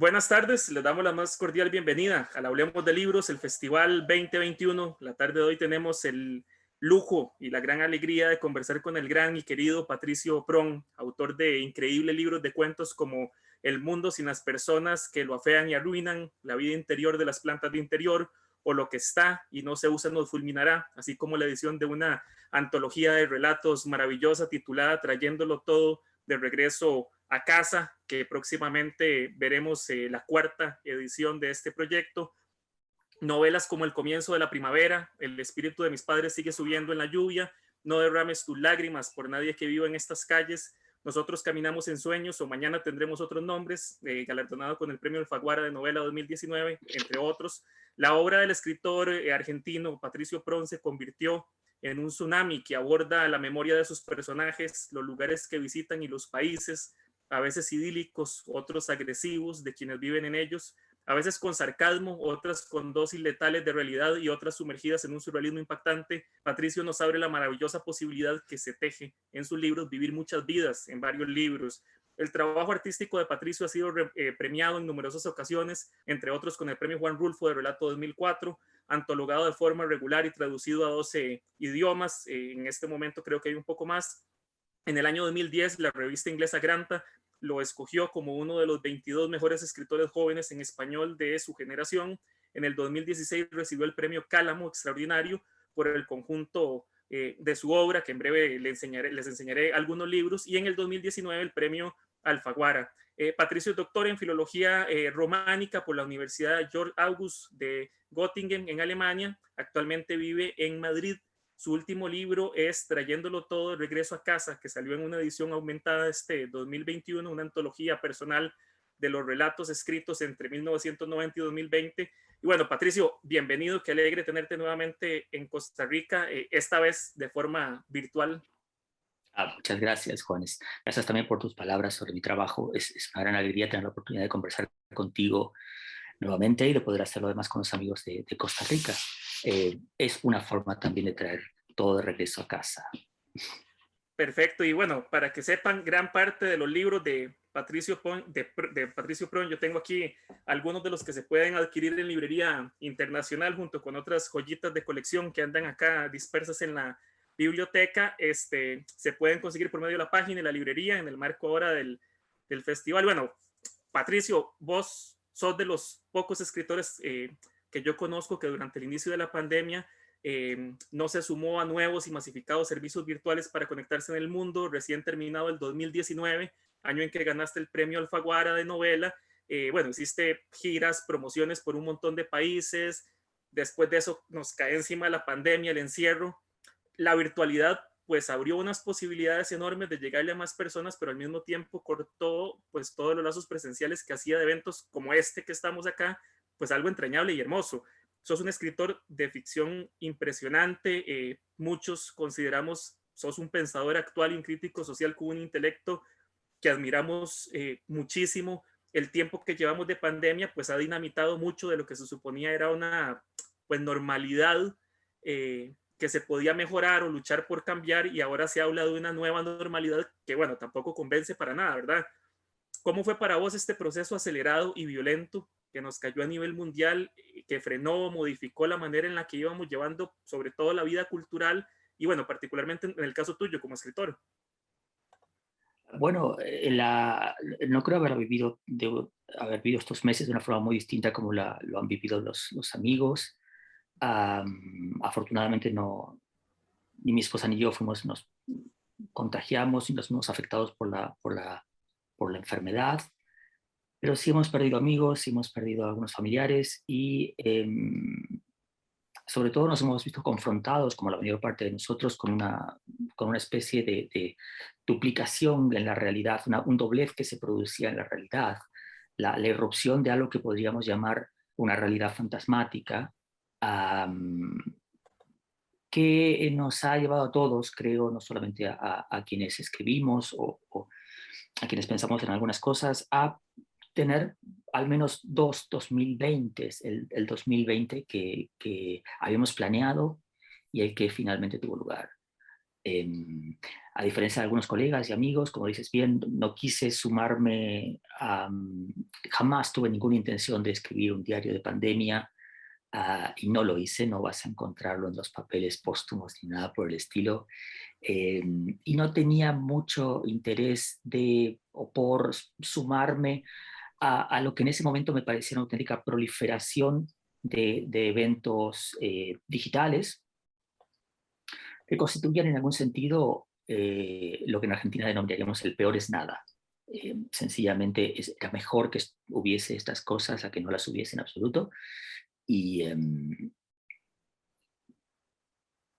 Buenas tardes, les damos la más cordial bienvenida al Hablemos de Libros, el Festival 2021. La tarde de hoy tenemos el lujo y la gran alegría de conversar con el gran y querido Patricio Prón, autor de increíbles libros de cuentos como El mundo sin las personas que lo afean y arruinan, La vida interior de las plantas de interior, o Lo que está y no se usa nos fulminará, así como la edición de una antología de relatos maravillosa titulada Trayéndolo todo de regreso a casa, que próximamente veremos la cuarta edición de este proyecto. Novelas como El comienzo de la primavera, El espíritu de mis padres sigue subiendo en la lluvia, No derrames tus lágrimas por nadie que viva en estas calles, Nosotros caminamos en sueños o Mañana tendremos otros nombres, galardonado con el premio Alfaguara de novela 2019, entre otros. La obra del escritor argentino Patricio Prón se convirtió en un tsunami que aborda la memoria de sus personajes, los lugares que visitan y los países, a veces idílicos, otros agresivos de quienes viven en ellos, a veces con sarcasmo, otras con dosis letales de realidad y otras sumergidas en un surrealismo impactante. Patricio nos abre la maravillosa posibilidad que se teje en sus libros, vivir muchas vidas en varios libros. El trabajo artístico de Patricio ha sido premiado en numerosas ocasiones, entre otros con el premio Juan Rulfo de Relato 2004, antologado de forma regular y traducido a 12 idiomas. En este momento creo que hay un poco más. En el año 2010, la revista inglesa Granta lo escogió como uno de los 22 mejores escritores jóvenes en español de su generación. En el 2016 recibió el premio Cálamo Extraordinario por el conjunto de su obra, que en breve les enseñaré algunos libros, y en el 2019 el premio Alfaguara. Patricio es doctor en filología románica por la Universidad Georg August de Göttingen en Alemania. Actualmente vive en Madrid. Su último libro es Trayéndolo todo de regreso a casa, que salió en una edición aumentada este 2021, una antología personal de los relatos escritos entre 1990 y 2020. Y bueno, Patricio, bienvenido, qué alegre tenerte nuevamente en Costa Rica, esta vez de forma virtual. Muchas gracias, Juanes. Gracias también por tus palabras sobre mi trabajo. Es una gran alegría tener la oportunidad de conversar contigo nuevamente y de poder hacerlo además con los amigos de Costa Rica. Es una forma también de traer todo de regreso a casa. Perfecto, y bueno, para que sepan, gran parte de los libros de Patricio Prón, yo tengo aquí algunos de los que se pueden adquirir en librería internacional junto con otras joyitas de colección que andan acá dispersas en la biblioteca. Se pueden conseguir por medio de la página y la librería en el marco ahora del festival. Bueno, Patricio, vos sos de los pocos escritores que yo conozco que durante el inicio de la pandemia no se sumó a nuevos y masificados servicios virtuales para conectarse en el mundo. Recién terminado el 2019, año en que ganaste el premio Alfaguara de novela. Bueno, hiciste giras, promociones por un montón de países. Después de eso nos cae encima la pandemia, el encierro. La virtualidad pues abrió unas posibilidades enormes de llegarle a más personas, pero al mismo tiempo cortó pues todos los lazos presenciales que hacía de eventos como este que estamos acá, pues algo entrañable y hermoso. Sos un escritor de ficción impresionante, muchos consideramos sos un pensador actual y un crítico social con un intelecto que admiramos muchísimo. El tiempo que llevamos de pandemia pues ha dinamitado mucho de lo que se suponía era una pues normalidad que se podía mejorar o luchar por cambiar, y ahora se habla de una nueva normalidad que bueno, tampoco convence para nada, ¿verdad? ¿Cómo fue para vos este proceso acelerado y violento que nos cayó a nivel mundial, que frenó, modificó la manera en la que íbamos llevando sobre todo la vida cultural y bueno, particularmente en el caso tuyo como escritor? Bueno, no creo haber vivido estos meses de una forma muy distinta como lo han vivido los amigos. Afortunadamente ni mi esposa ni yo nos contagiamos y nos fuimos afectados por la enfermedad, pero sí hemos perdido amigos, sí hemos perdido algunos familiares y sobre todo nos hemos visto confrontados, como la mayor parte de nosotros, con una especie de duplicación en la realidad, un doblez que se producía en la realidad, la irrupción de algo que podríamos llamar una realidad fantasmática, que nos ha llevado a todos, creo, no solamente a quienes escribimos o a quienes pensamos en algunas cosas, a tener al menos 2020, el 2020 que habíamos planeado y el que finalmente tuvo lugar. A diferencia de algunos colegas y amigos, como dices bien, no quise sumarme jamás tuve ninguna intención de escribir un diario de pandemia, y no lo hice, no vas a encontrarlo en los papeles póstumos ni nada por el estilo. Y no tenía mucho interés o por sumarme a lo que en ese momento me parecía una auténtica proliferación de eventos digitales que constituían en algún sentido lo que en Argentina denominaríamos el peor es nada. Sencillamente era mejor que hubiese estas cosas a que no las hubiese en absoluto. Y,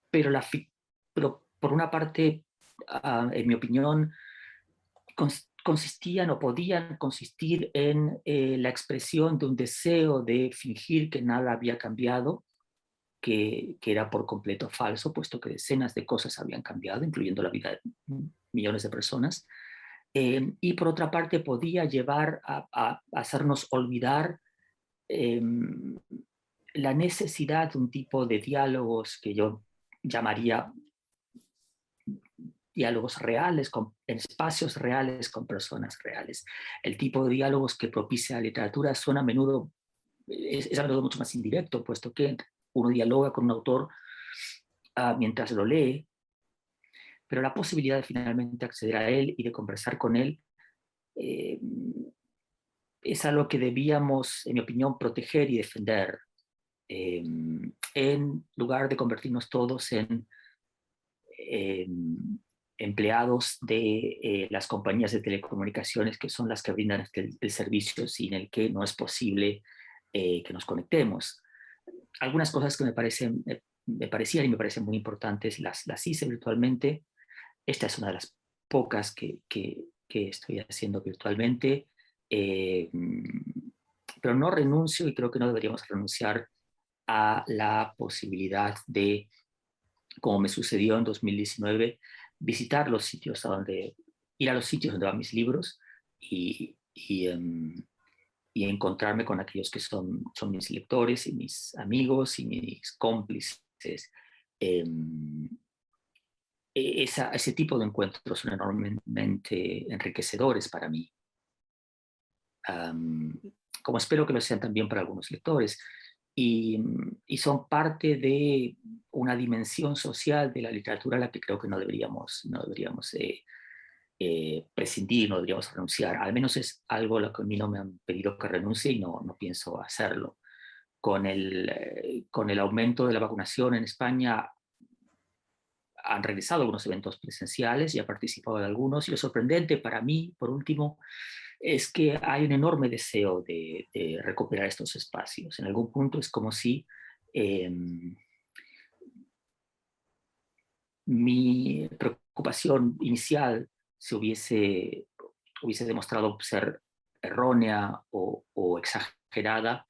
pero, pero por una parte, en mi opinión, consistían o podían consistir en la expresión de un deseo de fingir que nada había cambiado, que era por completo falso, puesto que decenas de cosas habían cambiado, incluyendo la vida de millones de personas. Y por otra parte podía llevar a hacernos olvidar la necesidad de un tipo de diálogos que yo llamaría diálogos reales, en espacios reales con personas reales. El tipo de diálogos que propicia la literatura suena a menudo, es a menudo mucho más indirecto, puesto que uno dialoga con un autor mientras lo lee, pero la posibilidad de finalmente acceder a él y de conversar con él es algo que debíamos, en mi opinión, proteger y defender, en lugar de convertirnos todos en empleados de las compañías de telecomunicaciones, que son las que brindan el servicio sin el que no es posible que nos conectemos. Algunas cosas que me parecían y me parecen muy importantes las hice virtualmente. Esta es una de las pocas que estoy haciendo virtualmente, pero no renuncio, y creo que no deberíamos renunciar a la posibilidad de, como me sucedió en 2019, visitar los sitios ir a los sitios donde van mis libros y encontrarme con aquellos que son mis lectores y mis amigos y mis cómplices. Ese tipo de encuentros son enormemente enriquecedores para mí, como espero que lo sean también para algunos lectores, y son parte de una dimensión social de la literatura a la que creo que no deberíamos prescindir, no deberíamos renunciar. Al menos es algo a lo que a mí no me han pedido que renuncie y no pienso hacerlo. Con el aumento de la vacunación en España, han regresado algunos eventos presenciales y ha participado en algunos, y lo sorprendente para mí, por último, es que hay un enorme deseo de recuperar estos espacios. En algún punto es como si mi preocupación inicial se hubiese demostrado ser errónea o exagerada,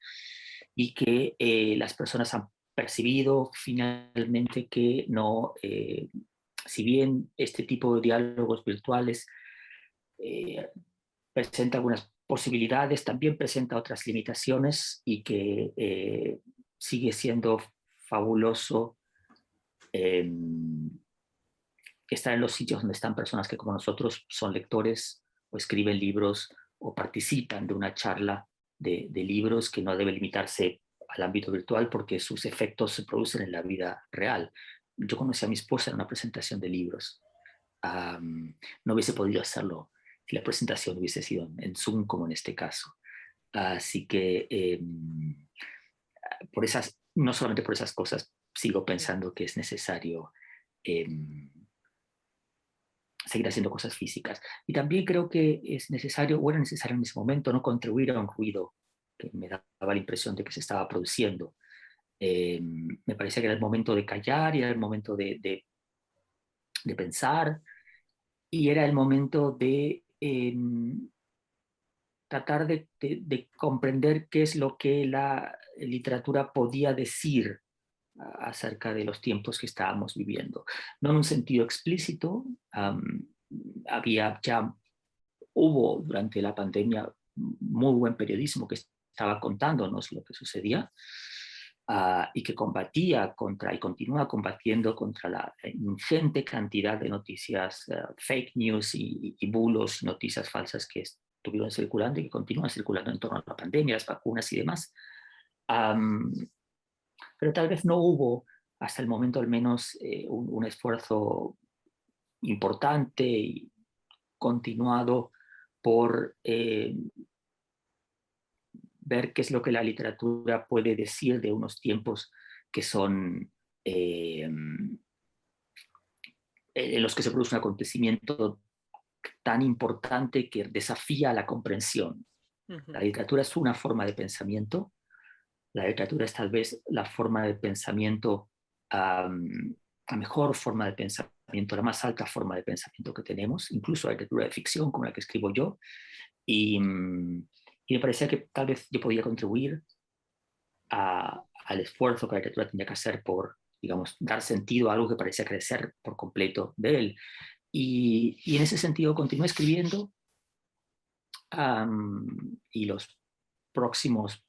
y que las personas han percibido finalmente que no, si bien este tipo de diálogos virtuales presenta algunas posibilidades, también presenta otras limitaciones, y que sigue siendo fabuloso eh, estar en los sitios donde están personas que, como nosotros, son lectores o escriben libros o participan de una charla de libros, que no debe limitarse al ámbito virtual, porque sus efectos se producen en la vida real. Yo conocí a mi esposa en una presentación de libros. No hubiese podido hacerlo si la presentación hubiese sido en Zoom, como en este caso. Así que no solamente por esas cosas, sigo pensando que es necesario seguir haciendo cosas físicas. Y también creo que es necesario, o era necesario en ese momento, no contribuir a un ruido que me daba la impresión de que se estaba produciendo. Me parecía que era el momento de callar, y era el momento de pensar, y era el momento de tratar de comprender qué es lo que la literatura podía decir acerca de los tiempos que estábamos viviendo. No en un sentido explícito, hubo durante la pandemia muy buen periodismo que estaba contándonos lo que sucedía, y que combatía contra y continúa combatiendo contra la ingente cantidad de noticias fake news y bulos, noticias falsas que estuvieron circulando y que continúan circulando en torno a la pandemia, las vacunas y demás. Pero tal vez no hubo, hasta el momento al menos, un esfuerzo importante y continuado por ver qué es lo que la literatura puede decir de unos tiempos que son en los que se produce un acontecimiento tan importante que desafía la comprensión. La literatura es una forma de pensamiento. La literatura es tal vez la forma de pensamiento, la mejor forma de pensamiento, la más alta forma de pensamiento que tenemos, incluso la literatura de ficción como la que escribo yo. Y me parecía que tal vez yo podía contribuir al esfuerzo que la literatura tenía que hacer por, digamos, dar sentido a algo que parecía crecer por completo de él. Y en ese sentido continué escribiendo, y los próximos,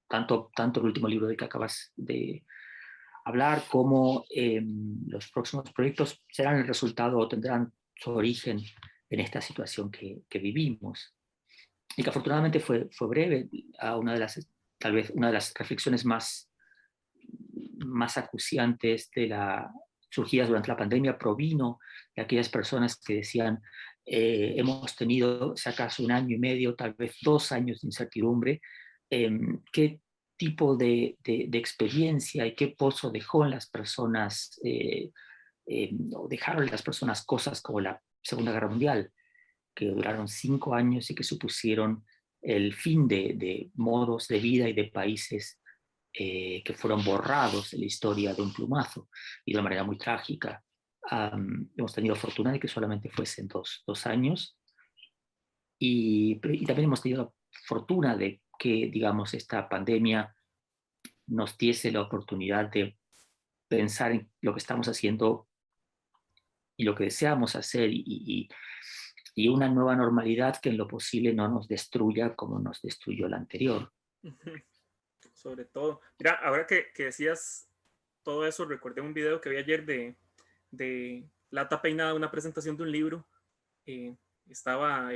tanto el último libro del que acabas de hablar como los próximos proyectos serán el resultado o tendrán su origen en esta situación que vivimos. Y que afortunadamente fue breve. Tal vez una de las reflexiones más acuciantes surgidas durante la pandemia provino de aquellas personas que decían, hemos tenido, si acaso, 1 año y medio, tal vez 2 años de incertidumbre. ¿Qué tipo de experiencia y qué pozo dejó en las personas, o dejaron en las personas cosas como la Segunda Guerra Mundial, que duraron 5 años y que supusieron el fin de modos de vida y de países que fueron borrados de la historia de un plumazo y de una manera muy trágica? Hemos tenido fortuna de que solamente fuesen 2 años, y también hemos tenido la fortuna de que, digamos, esta pandemia nos diese la oportunidad de pensar en lo que estamos haciendo y lo que deseamos hacer, y una nueva normalidad que en lo posible no nos destruya como nos destruyó la anterior. Sobre todo, mira, ahora que decías todo eso, recordé un video que vi ayer de Lata Peinada, una presentación de un libro. Estaba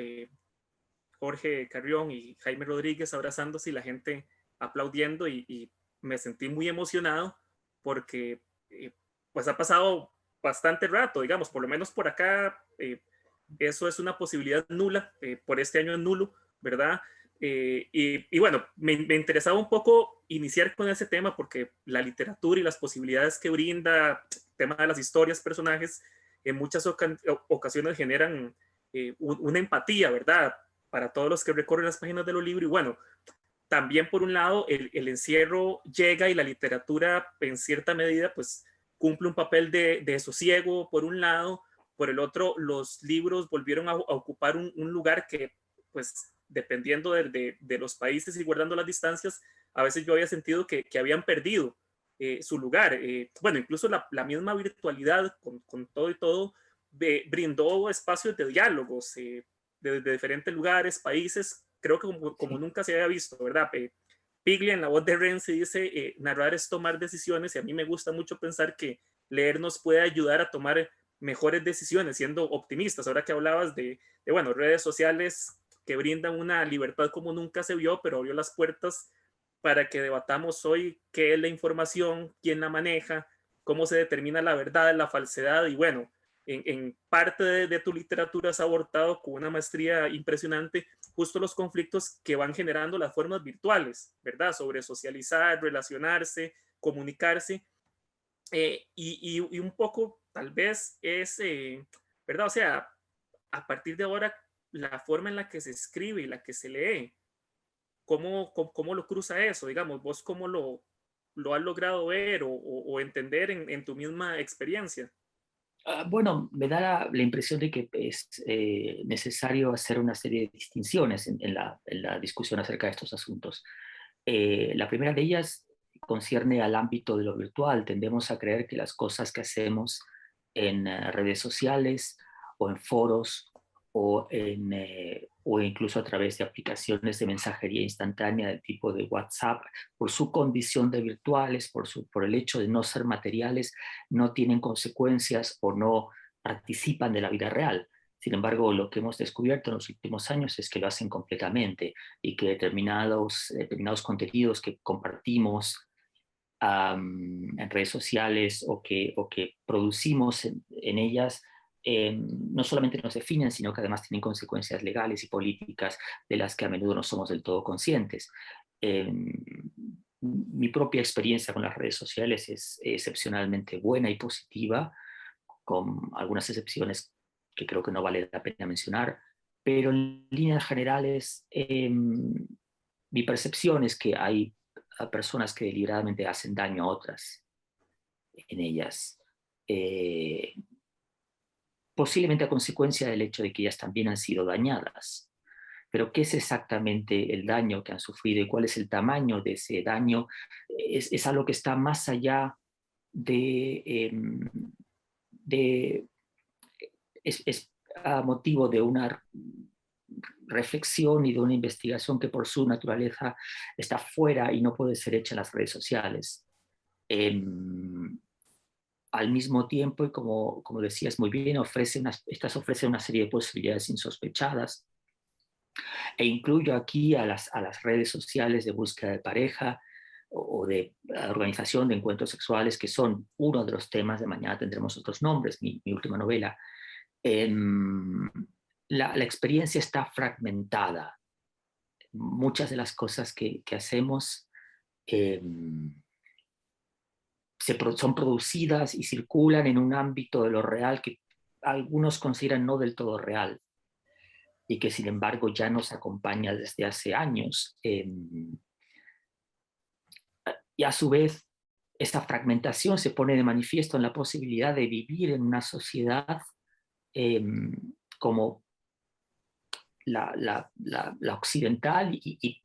Jorge Carrión y Jaime Rodríguez abrazándose y la gente aplaudiendo, y me sentí muy emocionado porque pues ha pasado bastante rato, digamos, por lo menos por acá. Eso es una posibilidad nula, por este año es nulo, ¿verdad? Y bueno, me interesaba un poco iniciar con ese tema porque la literatura y las posibilidades que brinda, el tema de las historias, personajes, en muchas ocasiones generan una empatía, ¿verdad? Para todos los que recorren las páginas de los libros. Y bueno, también por un lado el encierro llega y la literatura en cierta medida pues cumple un papel de sosiego por un lado. Por el otro, los libros volvieron a ocupar un lugar que, pues, dependiendo de los países y guardando las distancias, a veces yo había sentido que habían perdido su lugar. Bueno, incluso la misma virtualidad con todo y todo brindó espacios de diálogos de diferentes lugares, países, creo que como nunca se había visto, ¿verdad? Piglia, en la voz de Renzi, dice, narrar es tomar decisiones, y a mí me gusta mucho pensar que leer nos puede ayudar a tomar mejores decisiones, siendo optimistas. Ahora que hablabas bueno, redes sociales que brindan una libertad como nunca se vio, pero abrió las puertas para que debatamos hoy qué es la información, quién la maneja, cómo se determina la verdad, la falsedad. Y bueno, en parte de tu literatura has abordado con una maestría impresionante justo los conflictos que van generando las formas virtuales, ¿verdad? Sobre socializar, relacionarse, comunicarse. Y un poco tal vez es, ¿verdad? O sea, a partir de ahora, la forma en la que se escribe y la que se lee, ¿cómo lo cruza eso? Digamos, vos cómo lo has logrado ver o entender en tu misma experiencia. Bueno, me da la impresión de que es necesario hacer una serie de distinciones en la discusión acerca de estos asuntos. La primera de ellas concierne al ámbito de lo virtual. Tendemos a creer que las cosas que hacemos en redes sociales o en foros o incluso a través de aplicaciones de mensajería instantánea del tipo de WhatsApp, por su condición de virtuales, por el hecho de no ser materiales, no tienen consecuencias o no participan de la vida real. Sin embargo, lo que hemos descubierto en los últimos años es que lo hacen completamente y que determinados contenidos que compartimos en redes sociales o que producimos en ellas, no solamente nos definen, sino que además tienen consecuencias legales y políticas de las que a menudo no somos del todo conscientes. Mi propia experiencia con las redes sociales es excepcionalmente buena y positiva, con algunas excepciones que creo que no vale la pena mencionar, pero en líneas generales mi percepción es que hay a personas que deliberadamente hacen daño a otras en ellas, eh, posiblemente a consecuencia del hecho de que ellas también han sido dañadas. Pero ¿qué es exactamente el daño que han sufrido y cuál es el tamaño de ese daño? Es algo que está más allá de es a motivo de una reflexión y de una investigación que por su naturaleza está fuera y no puede ser hecha en las redes sociales. Al mismo tiempo, y como decías muy bien, estas ofrecen una serie de posibilidades insospechadas, e incluyo aquí a las redes sociales de búsqueda de pareja o de organización de encuentros sexuales, que son uno de los temas de Mañana tendremos otros nombres, mi última novela. La experiencia está fragmentada. Muchas de las cosas que hacemos son producidas y circulan en un ámbito de lo real que algunos consideran no del todo real y que sin embargo ya nos acompaña desde hace años. Y a su vez, esta fragmentación se pone de manifiesto en la posibilidad de vivir en una sociedad como la occidental y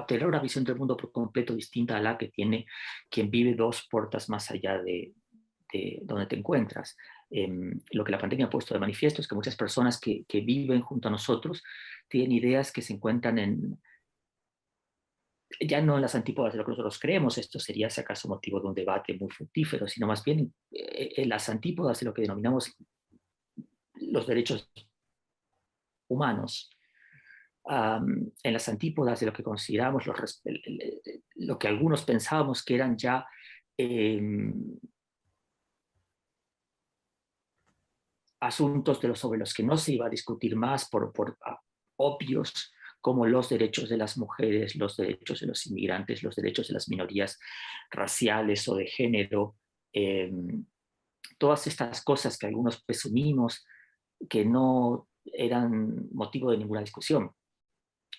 tener una visión del mundo por completo distinta a la que tiene quien vive dos puertas más allá de donde te encuentras. Lo que la pandemia ha puesto de manifiesto es que muchas personas que viven junto a nosotros tienen ideas que se encuentran ya no en las antípodas de lo que nosotros creemos, esto sería si acaso motivo de un debate muy fructífero, sino más bien en las antípodas de lo que denominamos los derechos humanos. En las antípodas de lo que consideramos lo que algunos pensábamos que eran ya asuntos sobre los que no se iba a discutir más por obvios, como los derechos de las mujeres, los derechos de los inmigrantes, los derechos de las minorías raciales o de género, todas estas cosas que algunos presumimos que no eran motivo de ninguna discusión,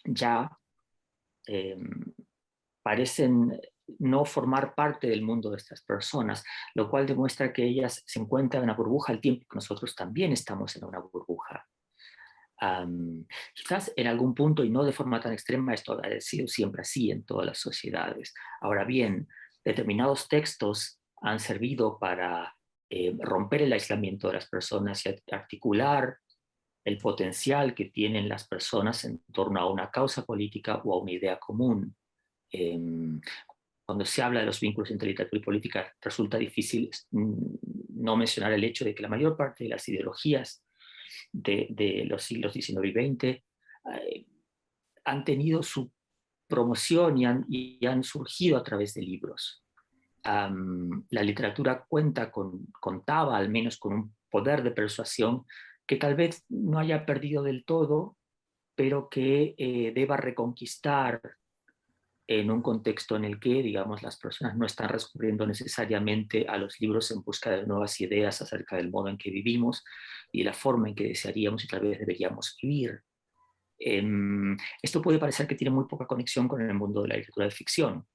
ya parecen no formar parte del mundo de estas personas, lo cual demuestra que ellas se encuentran en una burbuja al tiempo que nosotros también estamos en una burbuja. Quizás en algún punto, y no de forma tan extrema, esto ha sido siempre así en todas las sociedades. Ahora bien, determinados textos han servido para romper el aislamiento de las personas y articular el potencial que tienen las personas en torno a una causa política o a una idea común. Cuando se habla de los vínculos entre literatura y política, resulta difícil no mencionar el hecho de que la mayor parte de las ideologías de los siglos XIX y XX han tenido su promoción y han surgido a través de libros. La literatura contaba al menos con un poder de persuasión que tal vez no haya perdido del todo, pero que deba reconquistar en un contexto en el que, digamos, las personas no están recurriendo necesariamente a los libros en busca de nuevas ideas acerca del modo en que vivimos y la forma en que desearíamos y tal vez deberíamos vivir. Esto puede parecer que tiene muy poca conexión con el mundo de la literatura de ficción.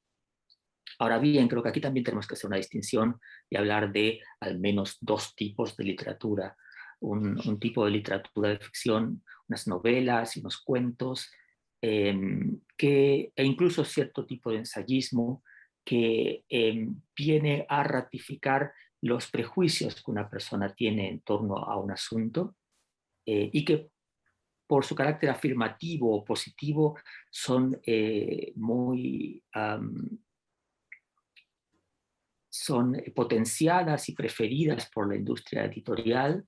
Ahora bien, creo que aquí también tenemos que hacer una distinción y hablar de al menos dos tipos de literatura. Un tipo de literatura de ficción, unas novelas y unos cuentos, e incluso cierto tipo de ensayismo que viene a ratificar los prejuicios que una persona tiene en torno a un asunto y que por su carácter afirmativo o positivo son son potenciadas y preferidas por la industria editorial,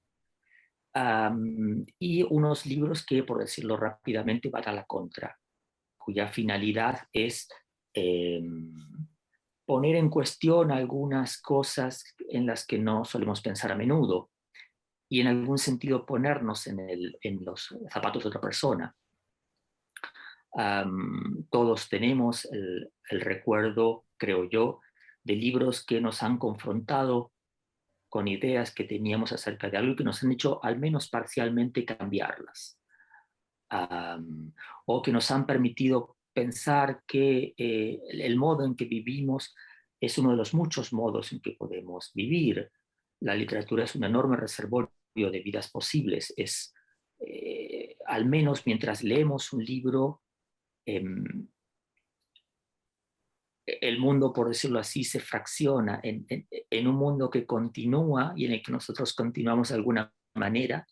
y unos libros que, por decirlo rápidamente, van a la contra, cuya finalidad es poner en cuestión algunas cosas en las que no solemos pensar a menudo y en algún sentido ponernos en los zapatos de otra persona. Todos tenemos el recuerdo, creo yo, de libros que nos han confrontado con ideas que teníamos acerca de algo y que nos han hecho al menos parcialmente cambiarlas. O que nos han permitido pensar que el modo en que vivimos es uno de los muchos modos en que podemos vivir. La literatura es un enorme reservorio de vidas posibles. Al menos mientras leemos un libro, el mundo, por decirlo así, se fracciona en un mundo que continúa y en el que nosotros continuamos de alguna manera,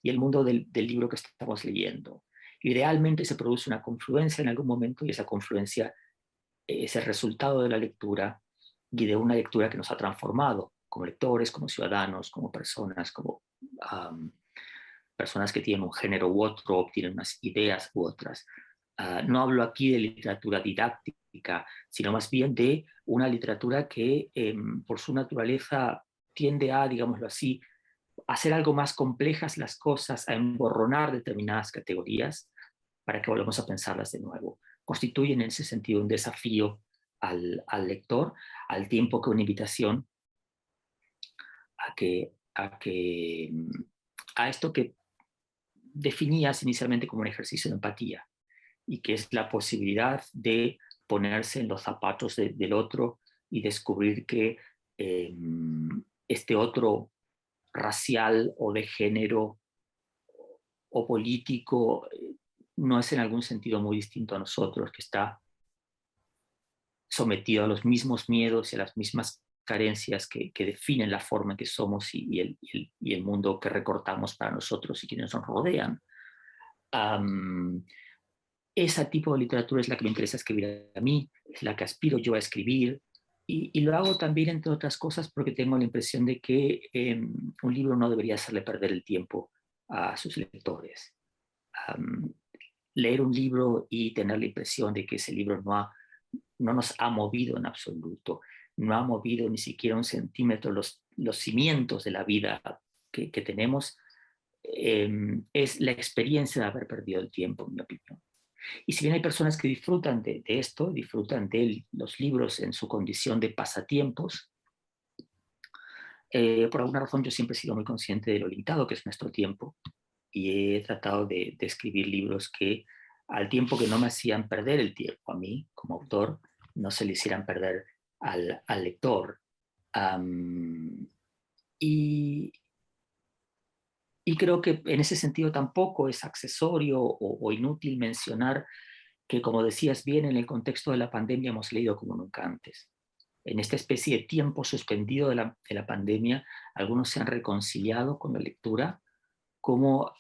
y el mundo del libro que estamos leyendo. Idealmente se produce una confluencia en algún momento, y esa confluencia es el resultado de la lectura y de una lectura que nos ha transformado como lectores, como ciudadanos, como personas, como personas que tienen un género u otro, o tienen unas ideas u otras. No hablo aquí de literatura didáctica, sino más bien de una literatura que por su naturaleza tiende a, digámoslo así, hacer algo más complejas las cosas, a emborronar determinadas categorías para que volvamos a pensarlas de nuevo. Constituyen en ese sentido un desafío al lector, al tiempo que una invitación a esto que definías inicialmente como un ejercicio de empatía, y que es la posibilidad de ponerse en los zapatos del otro y descubrir que este otro racial o de género o político no es en algún sentido muy distinto a nosotros, que está sometido a los mismos miedos y a las mismas carencias que definen la forma en que somos y el mundo que recortamos para nosotros y quienes nos rodean. Ese tipo de literatura es la que me interesa escribir a mí, es la que aspiro yo a escribir, y lo hago también, entre otras cosas, porque tengo la impresión de que un libro no debería hacerle perder el tiempo a sus lectores. Leer un libro y tener la impresión de que ese libro no nos ha movido en absoluto, no ha movido ni siquiera un centímetro los cimientos de la vida que tenemos, es la experiencia de haber perdido el tiempo, en mi opinión. Y si bien hay personas que disfrutan de esto, disfrutan de los libros en su condición de pasatiempos, por alguna razón yo siempre he sido muy consciente de lo limitado que es nuestro tiempo, y he tratado de escribir libros que, al tiempo que no me hacían perder el tiempo a mí como autor, no se le hicieran perder al lector. Y, y creo que en ese sentido tampoco es accesorio o inútil mencionar que, como decías bien, en el contexto de la pandemia hemos leído como nunca antes. En esta especie de tiempo suspendido de la pandemia, algunos se han reconciliado con la lectura como,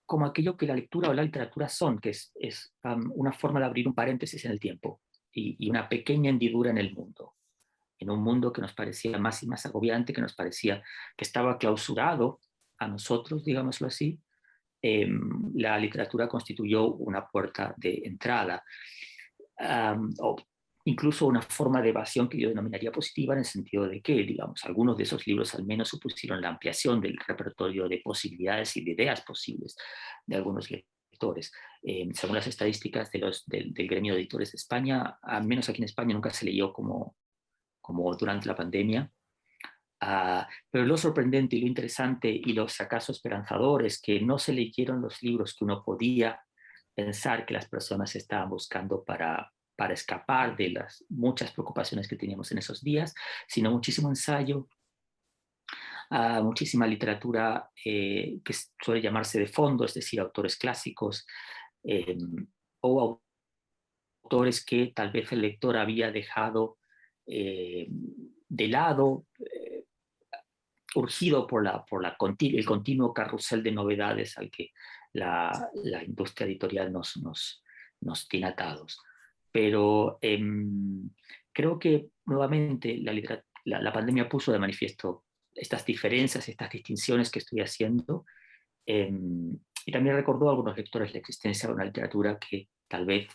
como aquello que la lectura o la literatura son, que es una forma de abrir un paréntesis en el tiempo y una pequeña hendidura en el mundo. En un mundo que nos parecía más y más agobiante, que nos parecía que estaba clausurado a nosotros, digámoslo así, la literatura constituyó una puerta de entrada, o incluso una forma de evasión que yo denominaría positiva, en el sentido de que, digamos, algunos de esos libros al menos supusieron la ampliación del repertorio de posibilidades y de ideas posibles de algunos lectores. Según las estadísticas del gremio de editores de España, al menos aquí en España nunca se leyó como durante la pandemia. Pero lo sorprendente y lo interesante y los acaso esperanzadores, que no se leyeron los libros que uno podía pensar que las personas estaban buscando para escapar de las muchas preocupaciones que teníamos en esos días, sino muchísimo ensayo, muchísima literatura que suele llamarse de fondo, es decir, autores clásicos, o autores que tal vez el lector había dejado de lado, urgido por el continuo carrusel de novedades al que la industria editorial nos tiene atados. Pero creo que nuevamente la pandemia puso de manifiesto estas diferencias, estas distinciones que estoy haciendo, y también recordó a algunos lectores la existencia de una literatura que tal vez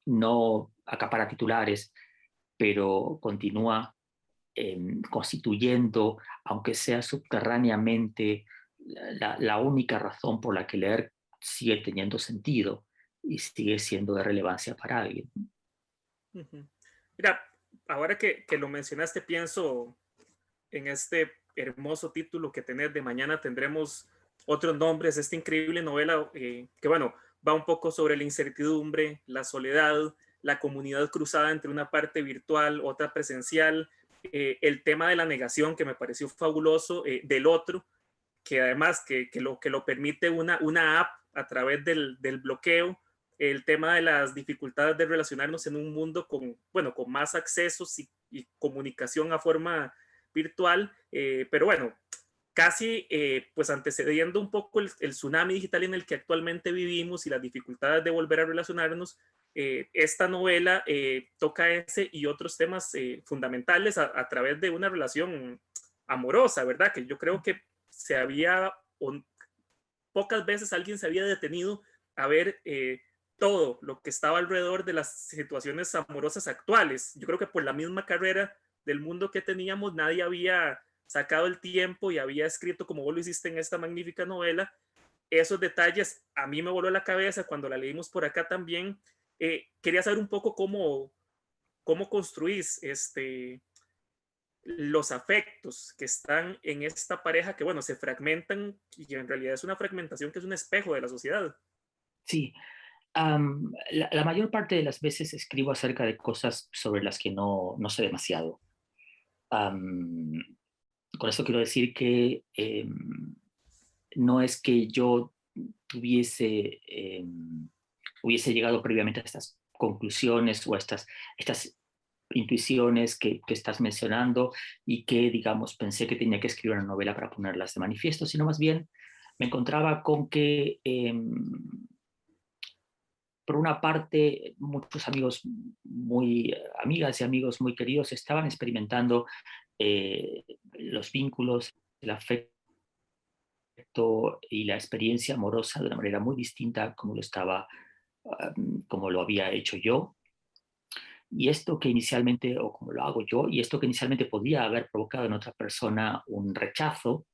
no acapara titulares, pero continúa constituyendo, aunque sea subterráneamente, la única razón por la que leer sigue teniendo sentido y sigue siendo de relevancia para alguien. Ujú. Mira, ahora que lo mencionaste, pienso en este hermoso título que tenés de Mañana tendremos otros nombres, esta increíble novela que, bueno, va un poco sobre la incertidumbre, la soledad, la comunidad cruzada entre una parte virtual, otra presencial, el tema de la negación que me pareció fabuloso, del otro, que además que lo permite una app a través del bloqueo, el tema de las dificultades de relacionarnos en un mundo con, bueno, con más accesos y comunicación a forma virtual, pero bueno, casi pues antecediendo un poco el tsunami digital en el que actualmente vivimos y las dificultades de volver a relacionarnos, esta novela toca ese y otros temas fundamentales a través de una relación amorosa, ¿verdad? Que yo creo que se había, o pocas veces alguien se había detenido a ver todo lo que estaba alrededor de las situaciones amorosas actuales. Yo creo que por la misma carrera del mundo que teníamos, nadie había sacado el tiempo y había escrito como vos lo hiciste en esta magnífica novela. Esos detalles a mí me voló la cabeza cuando la leímos por acá también. Quería saber un poco cómo construís los afectos que están en esta pareja que, bueno, se fragmentan y en realidad es una fragmentación que es un espejo de la sociedad. Sí, la mayor parte de las veces escribo acerca de cosas sobre las que no sé demasiado. Am, con eso quiero decir que no es que yo hubiese llegado previamente a estas conclusiones o a estas intuiciones que estás mencionando y que, digamos, pensé que tenía que escribir una novela para ponerlas de manifiesto, sino más bien me encontraba con que, por una parte, muchos amigos amigas y amigos muy queridos estaban experimentando los vínculos, el afecto y la experiencia amorosa de una manera muy distinta como lo había hecho yo. Y esto que inicialmente, o como lo hago yo, y esto que inicialmente podía haber provocado en otra persona un rechazo,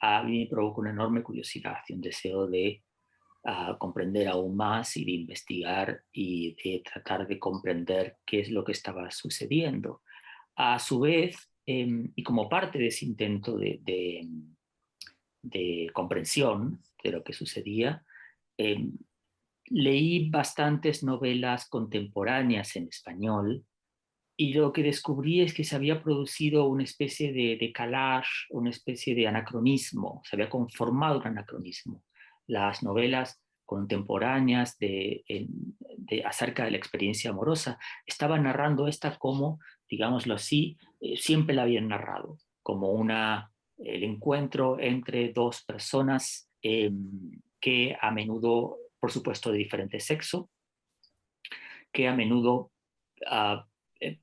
a mí me provocó una enorme curiosidad y un deseo de comprender aún más y de investigar y de tratar de comprender qué es lo que estaba sucediendo. A su vez, y como parte de ese intento de comprensión de lo que sucedía, eh, leí bastantes novelas contemporáneas en español y lo que descubrí es que se había producido una especie de decalage, una especie de anacronismo, se había conformado un anacronismo. Las novelas contemporáneas acerca de la experiencia amorosa estaban narrando esta como, digámoslo así, siempre la habían narrado, como el encuentro entre dos personas que a menudo, por supuesto, de diferente sexo, que a menudo uh,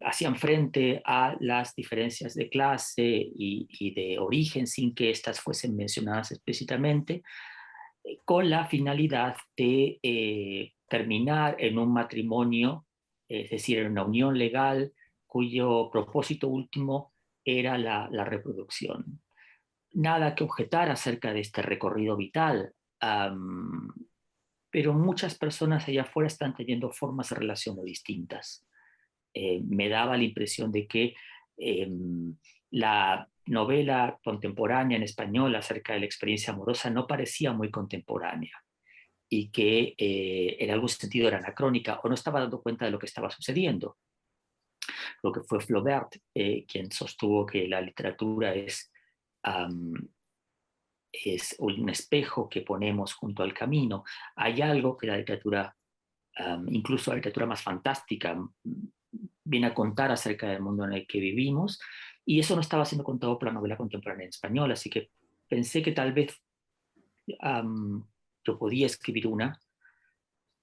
hacían frente a las diferencias de clase y de origen sin que éstas fuesen mencionadas explícitamente, con la finalidad de terminar en un matrimonio, es decir, en una unión legal cuyo propósito último era la reproducción. Nada que objetar acerca de este recorrido vital, pero muchas personas allá afuera están teniendo formas de relación muy distintas. Me daba la impresión de que la novela contemporánea en español acerca de la experiencia amorosa no parecía muy contemporánea y que en algún sentido era anacrónica o no estaba dando cuenta de lo que estaba sucediendo. Lo que fue Flaubert quien sostuvo que la literatura es un espejo que ponemos junto al camino. Hay algo que la literatura, incluso la literatura más fantástica, viene a contar acerca del mundo en el que vivimos, Y eso no estaba siendo contado por la novela contemporánea en español, así que pensé que tal vez yo podía escribir una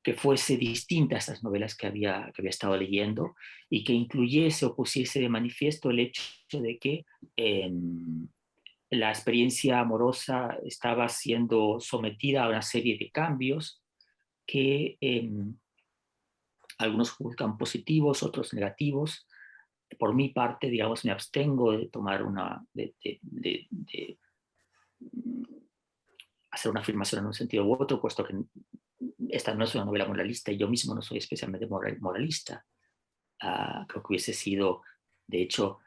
que fuese distinta a esas novelas que había estado leyendo y que incluyese o pusiese de manifiesto el hecho de que la experiencia amorosa estaba siendo sometida a una serie de cambios que algunos juzgan positivos, otros negativos. Por mi parte, digamos, me abstengo de tomar de hacer una afirmación en un sentido u otro, puesto que esta no es una novela moralista y yo mismo no soy especialmente moralista. Creo que hubiese sido, de hecho,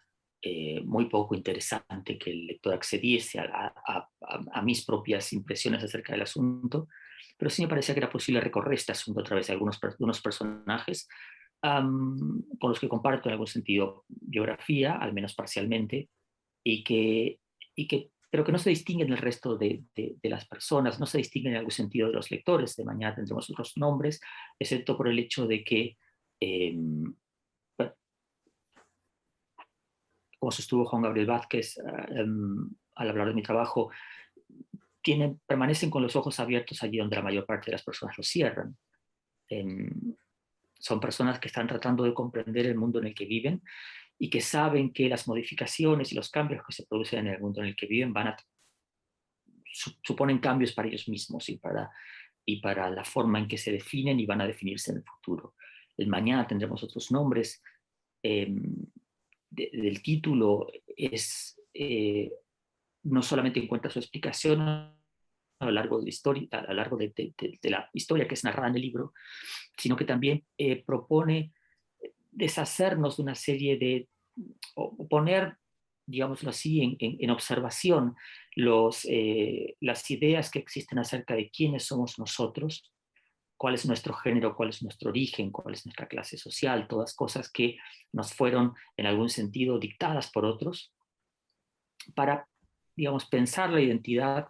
muy poco interesante que el lector accediese a mis propias impresiones acerca del asunto, pero sí me parecía que era posible recorrer este asunto a través de unos personajes con los que comparto en algún sentido biografía, al menos parcialmente, y pero que no se distinguen del resto de las personas, no se distinguen en algún sentido de los lectores. De mañana tendremos otros nombres, excepto por el hecho de que, como sostuvo Juan Gabriel Vázquez al hablar de mi trabajo, permanecen con los ojos abiertos allí donde la mayor parte de las personas los cierran. Son personas que están tratando de comprender el mundo en el que viven y que saben que las modificaciones y los cambios que se producen en el mundo en el que viven suponen cambios para ellos mismos y para la forma en que se definen y van a definirse en el futuro. El mañana tendremos otros nombres. Del título no solamente encuentra su explicación a lo largo de la historia, a lo largo de la historia que es narrada en el libro, sino que también propone deshacernos de una serie o poner, digámoslo así, en observación las ideas que existen acerca de quiénes somos nosotros, cuál es nuestro género, cuál es nuestro origen, cuál es nuestra clase social, todas cosas que nos fueron en algún sentido dictadas por otros, para, digamos, pensar la identidad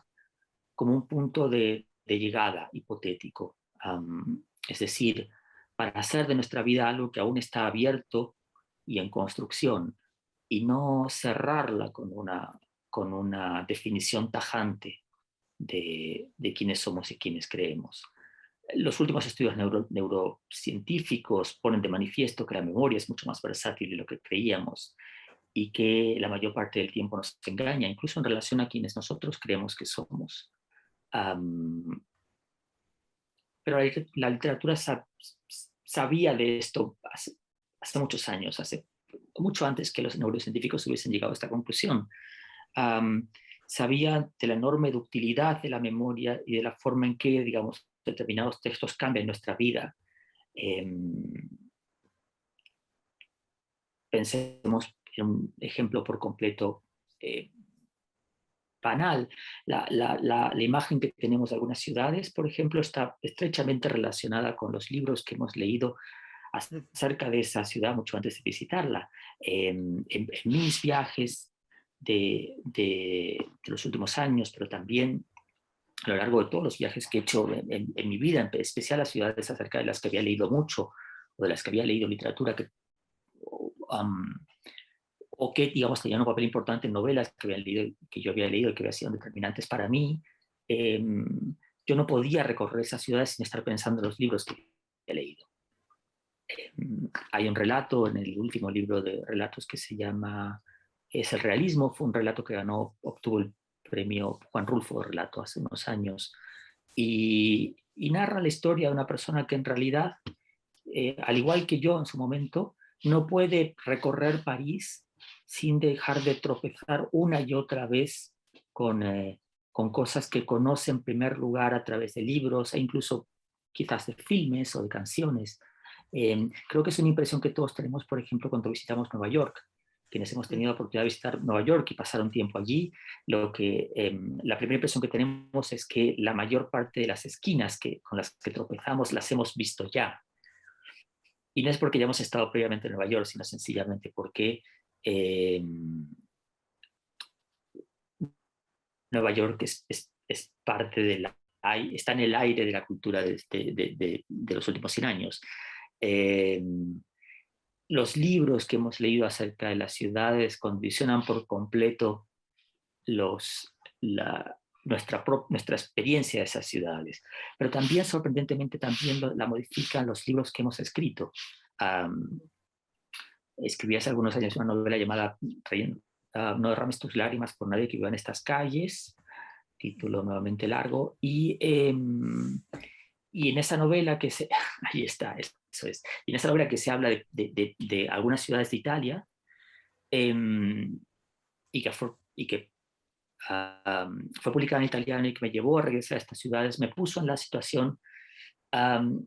como un punto de llegada hipotético. Es decir, para hacer de nuestra vida algo que aún está abierto y en construcción, y no cerrarla con una definición tajante de quiénes somos y quiénes creemos. Los últimos estudios neurocientíficos ponen de manifiesto que la memoria es mucho más versátil de lo que creíamos y que la mayor parte del tiempo nos engaña, incluso en relación a quienes nosotros creemos que somos. Pero la literatura sabía de esto hace muchos años, mucho antes que los neurocientíficos hubiesen llegado a esta conclusión. Sabía de la enorme ductilidad de la memoria y de la forma en que, digamos, determinados textos cambian nuestra vida. Pensemos en un ejemplo por completo banal. La imagen que tenemos de algunas ciudades, por ejemplo, está estrechamente relacionada con los libros que hemos leído acerca de esa ciudad mucho antes de visitarla. En mis viajes de los últimos años, pero también a lo largo de todos los viajes que he hecho en mi vida, en especial a ciudades acerca de las que había leído mucho o de las que había leído literatura o que, digamos, tenían un papel importante en novelas que yo había leído y que habían sido determinantes para mí. Yo no podía recorrer esas ciudades sin estar pensando en los libros que había leído. Hay un relato en el último libro de relatos que se llama Es el realismo. Fue un relato que obtuvo el premio Juan Rulfo de relato hace unos años y narra la historia de una persona que en realidad, al igual que yo en su momento, no puede recorrer París sin dejar de tropezar una y otra vez con cosas que conoce en primer lugar a través de libros e incluso quizás de filmes o de canciones. Creo que es una impresión que todos tenemos, por ejemplo, cuando visitamos Nueva York. Quienes hemos tenido la oportunidad de visitar Nueva York y pasar un tiempo allí, la primera impresión que tenemos es que la mayor parte de las esquinas con las que tropezamos las hemos visto ya. Y no es porque ya hemos estado previamente en Nueva York, sino sencillamente porque Nueva York es parte está en el aire de la cultura de los últimos 100 años. los libros que hemos leído acerca de las ciudades condicionan por completo nuestra experiencia de esas ciudades, pero también, sorprendentemente, también la modifican los libros que hemos escrito. Escribí hace algunos años una novela llamada No derrames tus lágrimas por nadie que viva en estas calles, título nuevamente largo, y en esa novela ahí está, eso es, y en esa novela que se habla de algunas ciudades de Italia, y que fue publicada en italiano y que me llevó a regresar a estas ciudades, me puso en la situación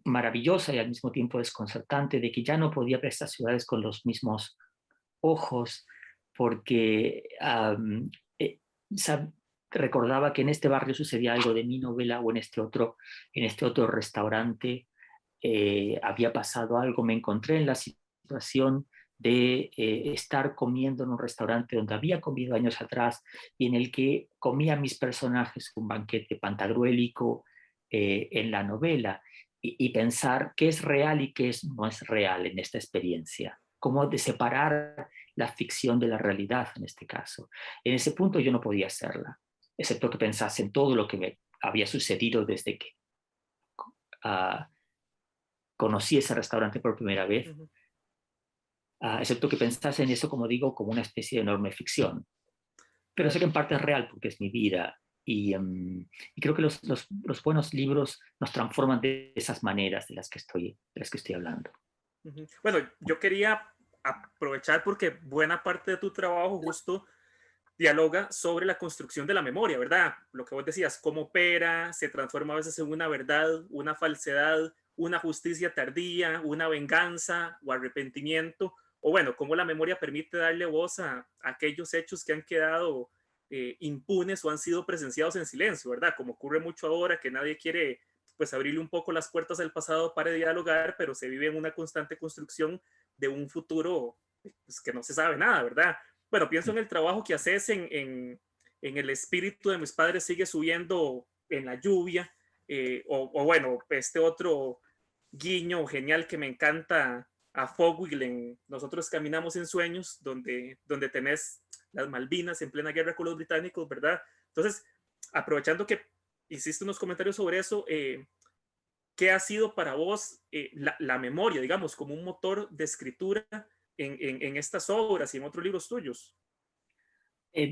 maravillosa y al mismo tiempo desconcertante de que ya no podía ver estas ciudades con los mismos ojos, porque eh, recordaba que en este barrio sucedía algo de mi novela, o en este otro restaurante había pasado algo. Me encontré en la situación de estar comiendo en un restaurante donde había comido años atrás y en el que comían mis personajes un banquete pantagruélico en la novela, y pensar qué es real y qué no es real en esta experiencia, cómo de separar la ficción de la realidad en este caso. En ese punto yo no podía hacerla, excepto que pensase en todo lo que me había sucedido desde que conocí ese restaurante por primera vez, excepto que pensase en eso, como digo, como una especie de enorme ficción. Pero sé que en parte es real porque es mi vida, y creo que los buenos libros nos transforman de esas maneras de las que estoy hablando. Bueno, yo quería aprovechar porque buena parte de tu trabajo justo dialoga sobre la construcción de la memoria, ¿verdad? Lo que vos decías, cómo opera, se transforma a veces en una verdad, una falsedad, una justicia tardía, una venganza o arrepentimiento, o bueno, cómo la memoria permite darle voz a aquellos hechos que han quedado impunes o han sido presenciados en silencio, ¿verdad? Como ocurre mucho ahora, que nadie quiere pues abrirle un poco las puertas al pasado para dialogar, pero se vive en una constante construcción de un futuro pues, que no se sabe nada, ¿verdad? Bueno, pienso en el trabajo que haces en El espíritu de mis padres sigue subiendo en la lluvia, o bueno, este otro guiño genial que me encanta a Fogwill en Nosotros caminamos en sueños, donde tenés las Malvinas en plena guerra con los británicos, ¿verdad? Entonces, aprovechando que hiciste unos comentarios sobre eso, ¿qué ha sido para vos la memoria, digamos, como un motor de escritura en estas obras y en otros libros tuyos?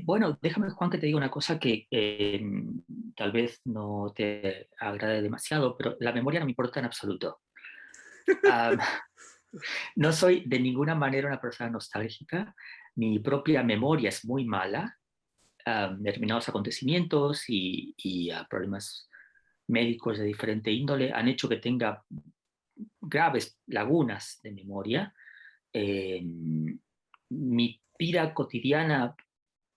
Bueno, déjame, Juan, que te diga una cosa que tal vez no te agrade demasiado, pero la memoria no me importa en absoluto. Um, no soy de ninguna manera una persona nostálgica. Mi propia memoria es muy mala. Determinados acontecimientos y problemas médicos de diferente índole han hecho que tenga graves lagunas de memoria. Mi vida cotidiana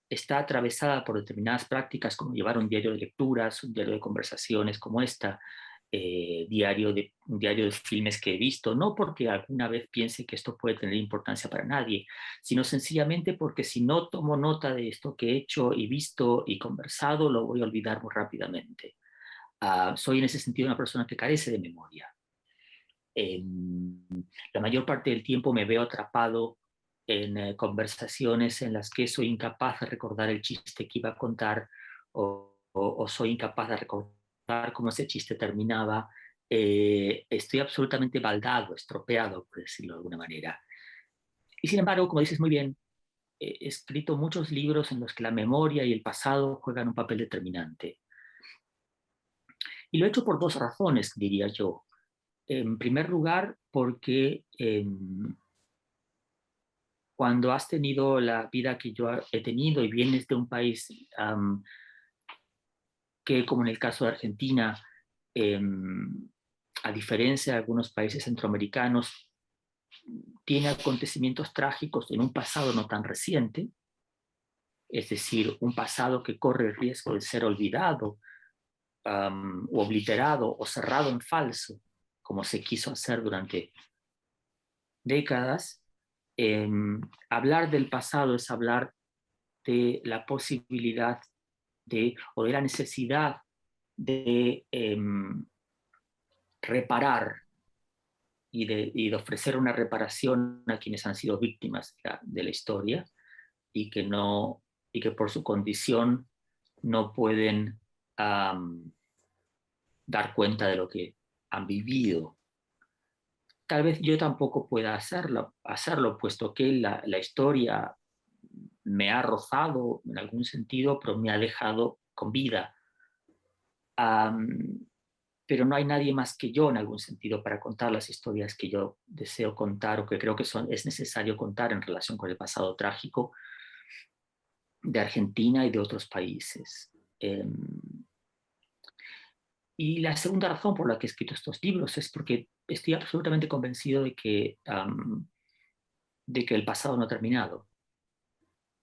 está atravesada por determinadas prácticas, como llevar un diario de lecturas, un diario de conversaciones como esta, un diario de filmes que he visto, no porque alguna vez piense que esto puede tener importancia para nadie, sino sencillamente porque si no tomo nota de esto que he hecho y visto y conversado, lo voy a olvidar muy rápidamente. Soy en ese sentido una persona que carece de memoria. La mayor parte del tiempo me veo atrapado en conversaciones en las que soy incapaz de recordar el chiste que iba a contar, o soy incapaz de recordar cómo ese chiste terminaba. Estoy absolutamente baldado, estropeado, por decirlo de alguna manera. Y sin embargo, como dices muy bien, he escrito muchos libros en los que la memoria y el pasado juegan un papel determinante. Y lo he hecho por dos razones, diría yo. En primer lugar, porque cuando has tenido la vida que yo he tenido y vienes de un país que, como en el caso de Argentina, a diferencia de algunos países centroamericanos, tiene acontecimientos trágicos en un pasado no tan reciente, es decir, un pasado que corre el riesgo de ser olvidado, o obliterado o cerrado en falso, como se quiso hacer durante décadas. Hablar del pasado es hablar de la posibilidad o de la necesidad de reparar y de ofrecer una reparación a quienes han sido víctimas de la historia y que por su condición no pueden dar cuenta de lo que han vivido. Tal vez yo tampoco pueda hacerlo puesto que la historia me ha rozado en algún sentido, pero me ha dejado con vida. Pero no hay nadie más que yo en algún sentido para contar las historias que yo deseo contar o que creo que es necesario contar en relación con el pasado trágico de Argentina y de otros países. Y la segunda razón por la que he escrito estos libros es porque estoy absolutamente convencido de que el pasado no ha terminado,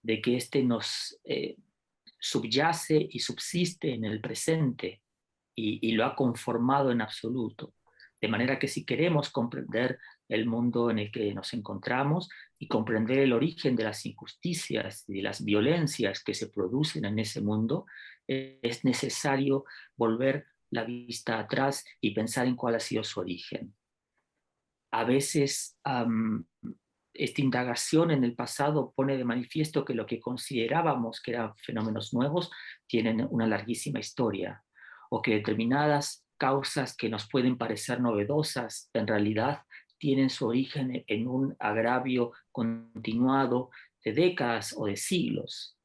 de que este nos subyace y subsiste en el presente y lo ha conformado en absoluto. De manera que si queremos comprender el mundo en el que nos encontramos y comprender el origen de las injusticias y de las violencias que se producen en ese mundo, es necesario volver la vista atrás y pensar en cuál ha sido su origen. A veces esta indagación en el pasado pone de manifiesto que lo que considerábamos que eran fenómenos nuevos tienen una larguísima historia, o que determinadas causas que nos pueden parecer novedosas en realidad tienen su origen en un agravio continuado de décadas o de siglos.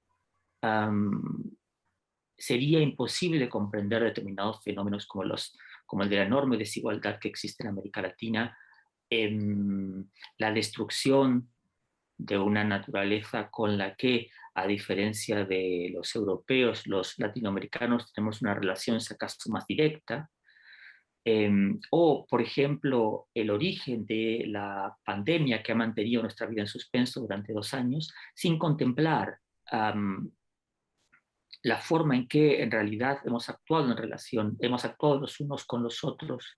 Sería imposible comprender determinados fenómenos como el de la enorme desigualdad que existe en América Latina, la destrucción de una naturaleza con la que, a diferencia de los europeos, los latinoamericanos tenemos una relación, si acaso, más directa, o, por ejemplo, el origen de la pandemia que ha mantenido nuestra vida en suspenso durante 2 años, sin contemplar la forma en que en realidad hemos actuado en relación, hemos actuado los unos con los otros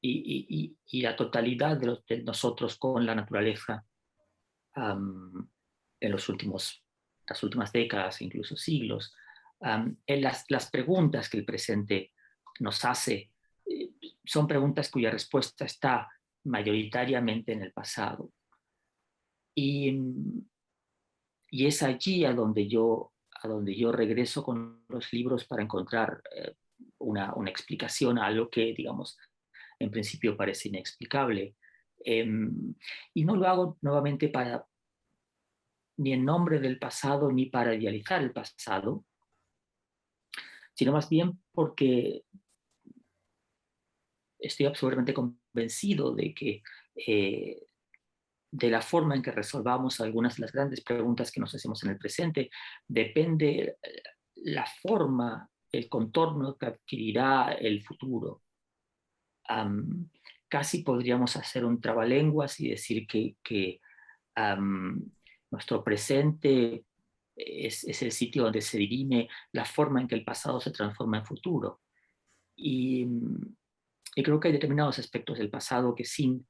y la totalidad de nosotros con la naturaleza en las últimas décadas, incluso siglos. En las preguntas que el presente nos hace son preguntas cuya respuesta está mayoritariamente en el pasado. Y es allí a donde yo regreso con los libros para encontrar una explicación a algo que, digamos, en principio parece inexplicable. Y no lo hago nuevamente ni en nombre del pasado ni para idealizar el pasado, sino más bien porque estoy absolutamente convencido de que de la forma en que resolvamos algunas de las grandes preguntas que nos hacemos en el presente depende la forma, el contorno que adquirirá el futuro. Casi podríamos hacer un trabalenguas y decir que nuestro presente es el sitio donde se dirime la forma en que el pasado se transforma en futuro. Y creo que hay determinados aspectos del pasado que si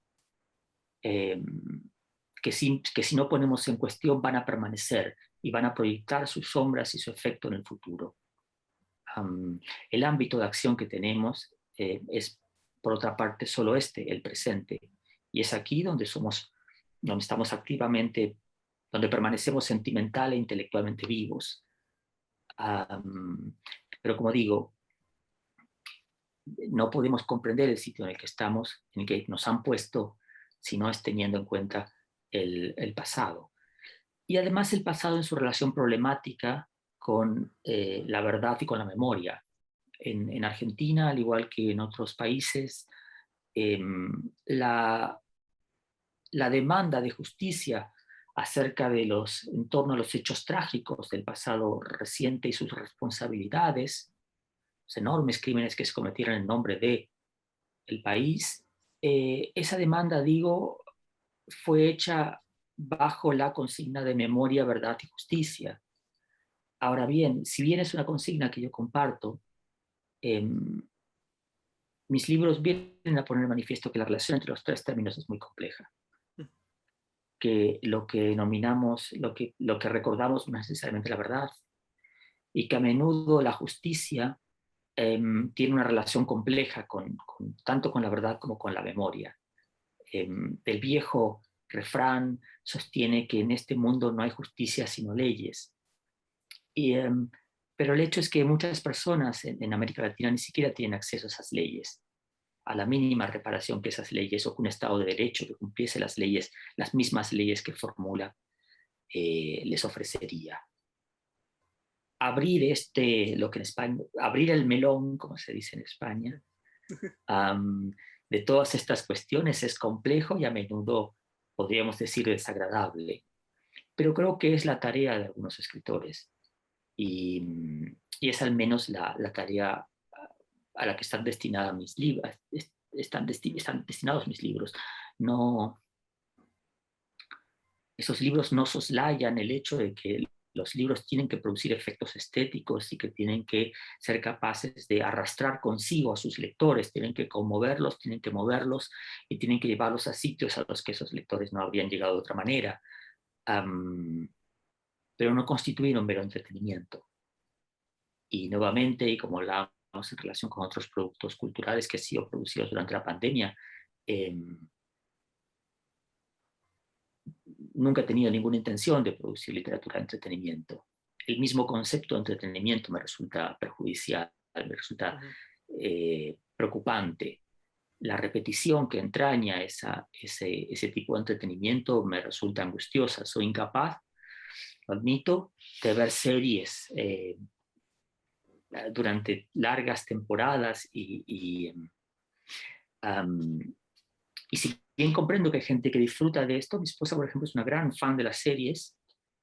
no ponemos en cuestión van a permanecer y van a proyectar sus sombras y su efecto en el futuro. El ámbito de acción que tenemos es, por otra parte, solo el presente. Y es aquí donde estamos activamente, donde permanecemos sentimental e intelectualmente vivos. Pero como digo, no podemos comprender el sitio en el que estamos, en el que nos han puesto, si no es teniendo en cuenta el pasado. Y además el pasado en su relación problemática con la verdad y con la memoria. En Argentina, al igual que en otros países, la demanda de justicia en torno a los hechos trágicos del pasado reciente y sus responsabilidades, los enormes crímenes que se cometieron en nombre del país, esa demanda, digo, fue hecha bajo la consigna de memoria, verdad y justicia. Ahora bien, si bien es una consigna que yo comparto, mis libros vienen a poner de manifiesto que la relación entre los 3 términos es muy compleja, que lo que denominamos, lo que recordamos no es necesariamente la verdad, y que a menudo la justicia tiene una relación compleja tanto con la verdad como con la memoria. El viejo refrán sostiene que en este mundo no hay justicia sino leyes. Pero el hecho es que muchas personas en América Latina ni siquiera tienen acceso a esas leyes, a la mínima reparación que esas leyes o que un Estado de Derecho que cumpliese las leyes, las mismas leyes que formula, les ofrecería. Abrir lo que en España, abrir el melón, como se dice en España, de todas estas cuestiones es complejo y a menudo podríamos decir desagradable, pero creo que es la tarea de algunos escritores y es al menos la tarea a la que están destinados mis libros, están destinados mis libros. No, esos libros no soslayan el hecho de que los libros tienen que producir efectos estéticos y que tienen que ser capaces de arrastrar consigo a sus lectores, tienen que conmoverlos, tienen que moverlos y tienen que llevarlos a sitios a los que esos lectores no habrían llegado de otra manera. Pero no constituyen un mero entretenimiento. Y nuevamente, y como hablábamos en relación con otros productos culturales que han sido producidos durante la pandemia, nunca he tenido ninguna intención de producir literatura de entretenimiento. El mismo concepto de entretenimiento me resulta perjudicial, me resulta preocupante. La repetición que entraña ese tipo de entretenimiento me resulta angustiosa. Soy incapaz, lo admito, de ver series durante largas temporadas y si bien comprendo que hay gente que disfruta de esto, mi esposa, por ejemplo, es una gran fan de las series,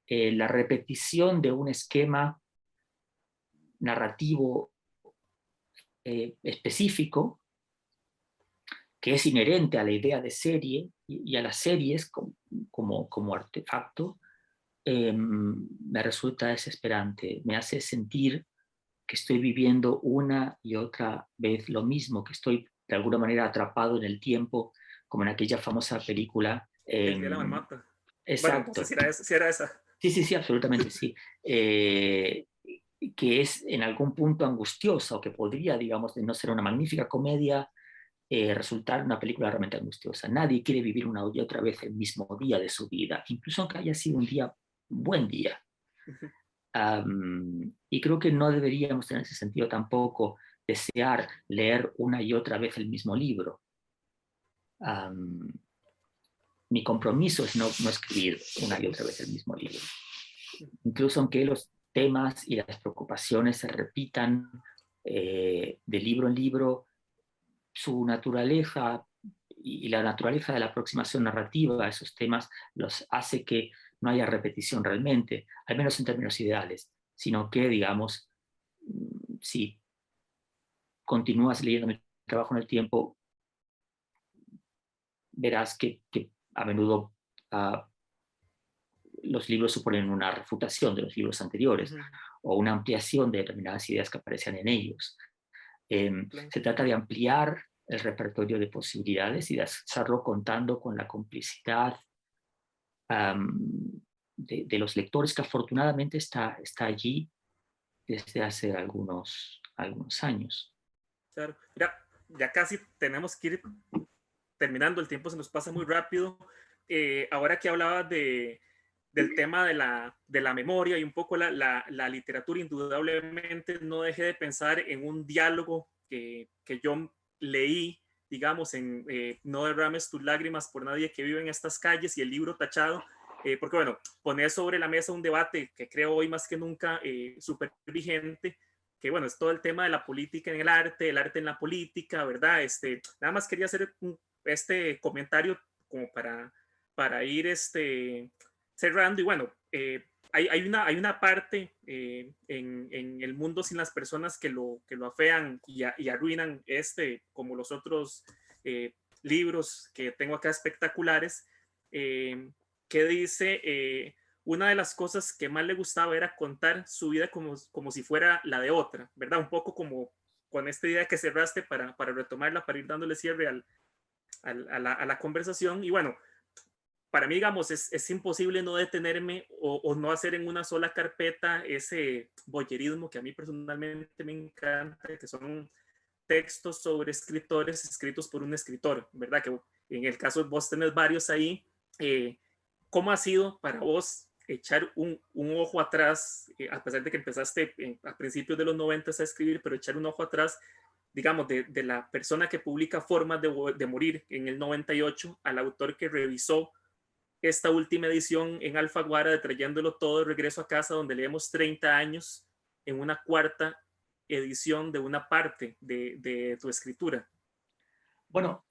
la repetición de un esquema narrativo específico que es inherente a la idea de serie y a las series como artefacto, me resulta desesperante, me hace sentir que estoy viviendo una y otra vez lo mismo, que estoy de alguna manera atrapado en el tiempo, como en aquella famosa película. El día de la marmota. Bueno, no sé Exacto. si era esa. Sí, absolutamente sí. Que es en algún punto angustiosa o que podría, digamos, de no ser una magnífica comedia, resultar una película realmente angustiosa. Nadie quiere vivir una y otra vez el mismo día de su vida, incluso aunque haya sido un buen día. Y creo que no deberíamos en ese sentido tampoco desear leer una y otra vez el mismo libro. Mi compromiso es no escribir una y otra vez el mismo libro. Incluso aunque los temas y las preocupaciones se repitan de libro en libro, su naturaleza y la naturaleza de la aproximación narrativa a esos temas los hace que no haya repetición realmente, al menos en términos ideales, sino que, digamos, si continúas leyendo mi trabajo en el tiempo, verás que a menudo los libros suponen una refutación de los libros anteriores o una ampliación de determinadas ideas que aparecen en ellos. Se trata de ampliar el repertorio de posibilidades y de hacerlo contando con la complicidad de los lectores, que afortunadamente está allí desde hace algunos años. Claro. Mira, ya casi tenemos que ir terminando, el tiempo se nos pasa muy rápido. Ahora que hablabas del tema de la memoria y un poco la literatura, indudablemente no dejé de pensar en un diálogo que yo leí, digamos, en No derrames tus lágrimas por nadie que vive en estas calles, y el libro tachado, porque bueno, poner sobre la mesa un debate que creo hoy más que nunca súper vigente, que bueno, es todo el tema de la política en el arte en la política, ¿verdad? Nada más quería hacer este comentario como para ir cerrando. Y bueno, hay una parte en el mundo sin las personas que lo afean y arruinan, como los otros libros que tengo acá espectaculares, que dice, una de las cosas que más le gustaba era contar su vida como si fuera la de otra, ¿verdad? Un poco como con esta idea que cerraste para retomarla, para ir dándole cierre a la conversación. Y bueno, para mí, digamos, es imposible no detenerme o no hacer en una sola carpeta ese voyerismo que a mí personalmente me encanta, que son textos sobre escritores escritos por un escritor, ¿verdad? En el caso de vos tenés varios ahí. ¿Cómo ha sido para vos echar un ojo atrás, a pesar de que empezaste a principios de los 90 a escribir, pero echar un ojo atrás, digamos, de la persona que publica Formas de Morir en el 98 al autor que revisó esta última edición en Alfaguara, de Trayéndolo Todo de Regreso a Casa, donde leemos 30 años en una cuarta edición de una parte de tu escritura? Bueno,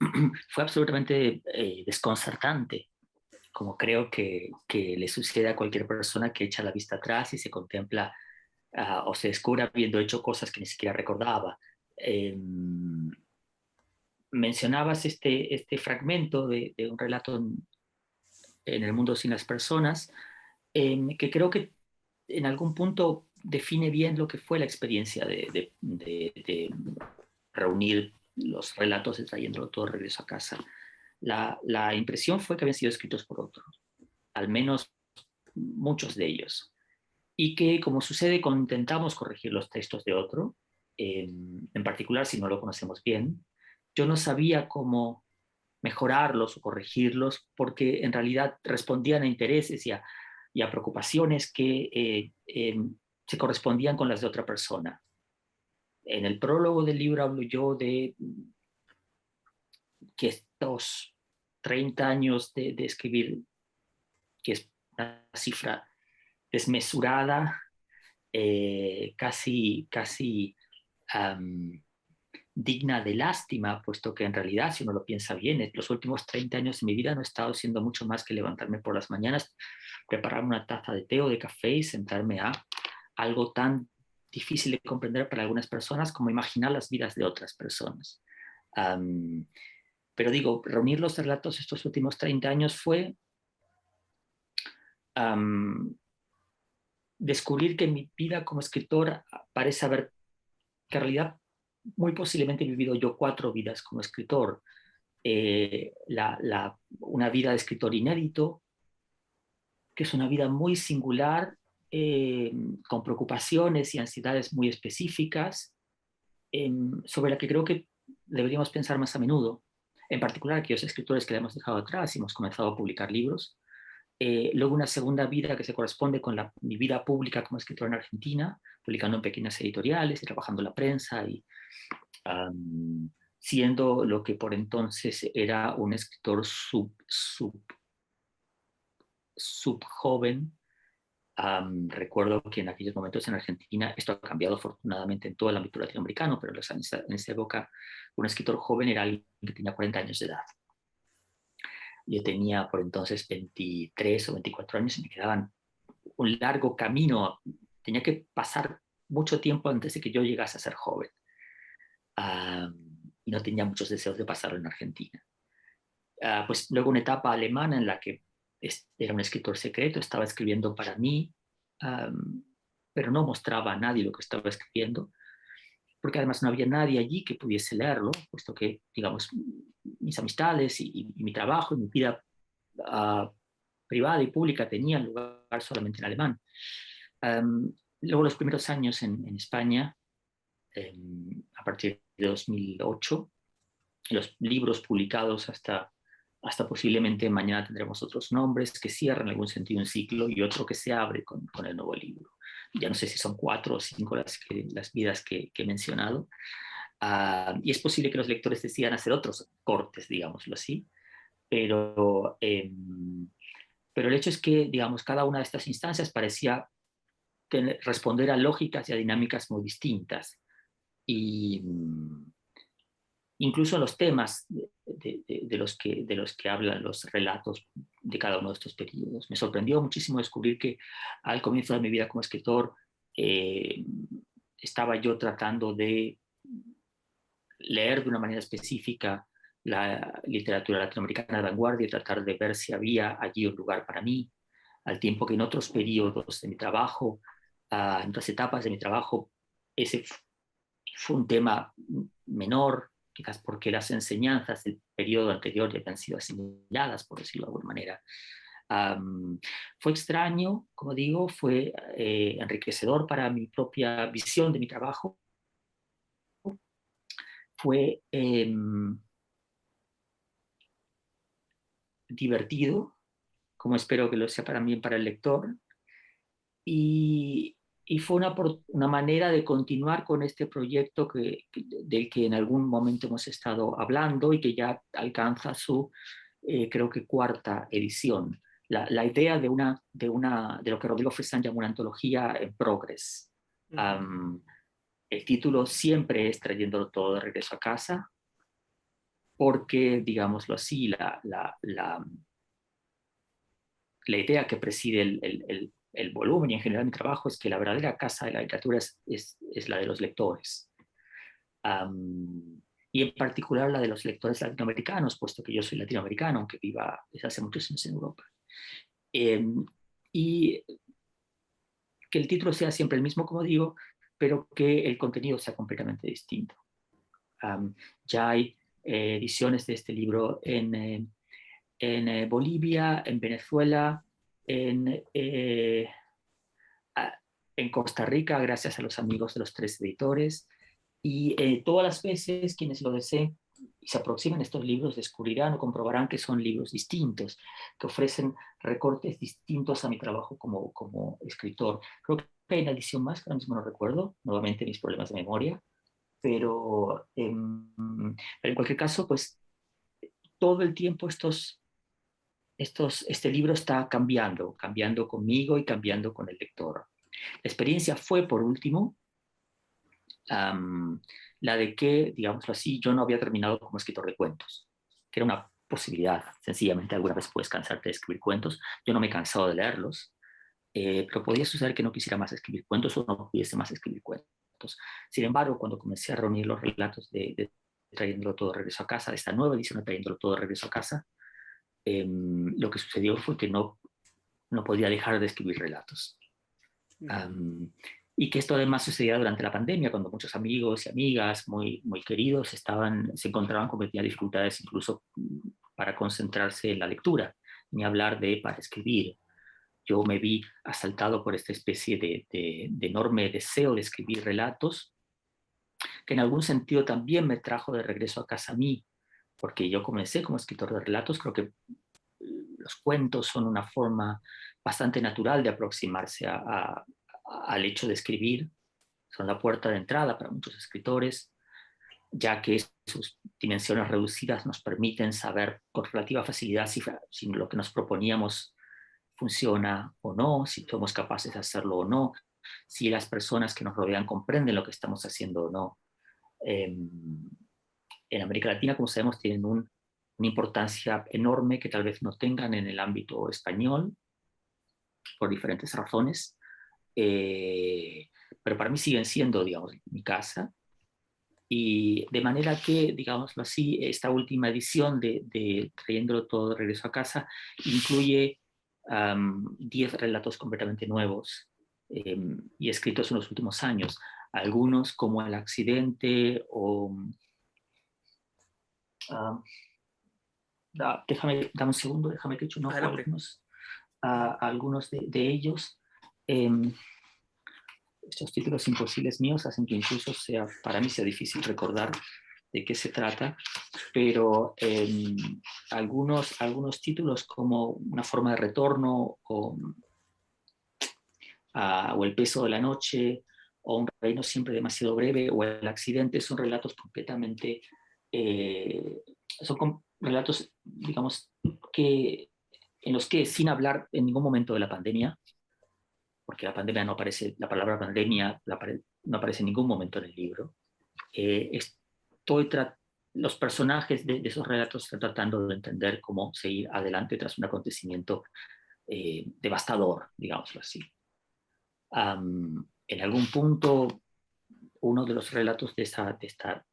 fue absolutamente desconcertante, como creo que le sucede a cualquier persona que echa la vista atrás y se contempla o se descubre habiendo hecho cosas que ni siquiera recordaba. Eh, Mencionabas este fragmento de un relato en el mundo sin las personas, que creo que en algún punto define bien lo que fue la experiencia de reunir los relatos de Trayéndolo Todo Regreso a Casa. La impresión fue que habían sido escritos por otros, al menos muchos de ellos, y que, como sucede cuando intentamos corregir los textos de otro, en particular si no lo conocemos bien, yo no sabía cómo mejorarlos o corregirlos, porque en realidad respondían a intereses y a preocupaciones que se correspondían con las de otra persona. En el prólogo del libro hablo yo de que estos 30 años de escribir, que es una cifra desmesurada, casi digna de lástima, puesto que en realidad, si uno lo piensa bien, los últimos 30 años de mi vida no he estado haciendo mucho más que levantarme por las mañanas, prepararme una taza de té o de café y sentarme a algo tan difícil de comprender para algunas personas como imaginar las vidas de otras personas. Pero digo, reunir los relatos estos últimos 30 años fue descubrir que mi vida como escritor parece haber, que en realidad muy posiblemente he vivido yo 4 vidas como escritor. Una vida de escritor inédito, que es una vida muy singular, con preocupaciones y ansiedades muy específicas, sobre la que creo que deberíamos pensar más a menudo, en particular aquellos escritores que la hemos dejado atrás y hemos comenzado a publicar libros. Luego una segunda vida que se corresponde con mi vida pública como escritor en Argentina, publicando en pequeñas editoriales y trabajando en la prensa y siendo lo que por entonces era un escritor subjoven. Recuerdo que en aquellos momentos en Argentina, esto ha cambiado afortunadamente en todo el ámbito latinoamericano, pero en esa época un escritor joven era alguien que tenía 40 años de edad. Yo tenía por entonces 23 o 24 años y me quedaban un largo camino. Tenía que pasar mucho tiempo antes de que yo llegase a ser joven. Y no tenía muchos deseos de pasarlo en Argentina. Pues luego una etapa alemana en la que era un escritor secreto, estaba escribiendo para mí, pero no mostraba a nadie lo que estaba escribiendo, porque además no había nadie allí que pudiese leerlo, puesto que, digamos, mis amistades y mi trabajo y mi vida privada y pública tenían lugar solamente en alemán. Luego los primeros años en España, a partir de 2008, los libros publicados hasta posiblemente mañana tendremos otros nombres que cierran en algún sentido un ciclo y otro que se abre con el nuevo libro. Ya no sé si son 4 o 5 las vidas que he mencionado. Y es posible que los lectores decidan hacer otros cortes, digámoslo así, pero el hecho es que, digamos, cada una de estas instancias parecía responder a lógicas y a dinámicas muy distintas. Y incluso los temas de los que hablan los relatos de cada uno de estos periodos. Me sorprendió muchísimo descubrir que al comienzo de mi vida como escritor estaba yo tratando de leer de una manera específica la literatura latinoamericana de vanguardia y tratar de ver si había allí un lugar para mí, al tiempo que en otros periodos de mi trabajo, en otras etapas de mi trabajo, ese fue un tema menor, quizás porque las enseñanzas del periodo anterior ya habían sido asimiladas, por decirlo de alguna manera. Fue extraño, como digo, fue enriquecedor para mi propia visión de mi trabajo. Fue divertido, como espero que lo sea también para el lector, y fue una manera de continuar con este proyecto del que en algún momento hemos estado hablando y que ya alcanza su, creo que, cuarta edición. La idea de lo que Rodrigo Fresán llama una antología en progress. El título siempre es Trayéndolo todo de regreso a casa, porque, digámoslo así, la idea que preside el volumen y en general mi trabajo es que la verdadera casa de la literatura es la de los lectores. Y en particular la de los lectores latinoamericanos, puesto que yo soy latinoamericano, aunque viva desde hace muchos años en Europa. Y que el título sea siempre el mismo, como digo, pero que el contenido sea completamente distinto. Ya hay ediciones de este libro en Bolivia, en Venezuela, en, en Costa Rica, gracias a los amigos de los 3 editores. Y todas las veces quienes lo deseen y se aproximen a estos libros descubrirán o comprobarán que son libros distintos, que ofrecen recortes distintos a mi trabajo como escritor. Creo que hay una edición más, que ahora mismo no recuerdo, nuevamente mis problemas de memoria, pero en cualquier caso, pues todo el tiempo este libro está cambiando conmigo y cambiando con el lector. La experiencia fue, por último, la de que, digámoslo así, yo no había terminado como escritor de cuentos, que era una posibilidad. Sencillamente alguna vez puedes cansarte de escribir cuentos. Yo no me he cansado de leerlos, pero podía suceder que no quisiera más escribir cuentos o no pudiese más escribir cuentos. Sin embargo, cuando comencé a reunir los relatos de Trayéndolo todo de regreso a casa, de esta nueva edición de Trayéndolo todo de regreso a casa, lo que sucedió fue que no podía dejar de escribir relatos. Y que esto además sucedía durante la pandemia, cuando muchos amigos y amigas muy queridos se encontraban con dificultades incluso para concentrarse en la lectura, ni hablar de para escribir. Yo me vi asaltado por esta especie de enorme deseo de escribir relatos, que en algún sentido también me trajo de regreso a casa a mí, porque yo comencé como escritor de relatos. Creo que los cuentos son una forma bastante natural de aproximarse al hecho de escribir. Son la puerta de entrada para muchos escritores, ya que sus dimensiones reducidas nos permiten saber con relativa facilidad si lo que nos proponíamos funciona o no, si somos capaces de hacerlo o no, si las personas que nos rodean comprenden lo que estamos haciendo o no. En América Latina, como sabemos, tienen una importancia enorme que tal vez no tengan en el ámbito español, por diferentes razones, pero para mí siguen siendo, digamos, mi casa. Y de manera que, digámoslo así, esta última edición de Trayéndolo todo de regreso a casa incluye 10 relatos completamente nuevos y escritos en los últimos años. Algunos como El accidente o... dame un segundo, déjame que eche un ojo a algunos de ellos. Estos títulos imposibles míos hacen que incluso para mí sea difícil recordar de qué se trata, pero algunos títulos como Una forma de retorno o El peso de la noche o Un reino siempre demasiado breve o El accidente son relatos completamente, relatos, digamos, en los que, sin hablar en ningún momento de la pandemia, porque la pandemia no aparece, la palabra pandemia no aparece en ningún momento en el libro, los personajes de esos relatos están tratando de entender cómo seguir adelante tras un acontecimiento devastador, digámoslo así. En algún punto, uno de los relatos de esta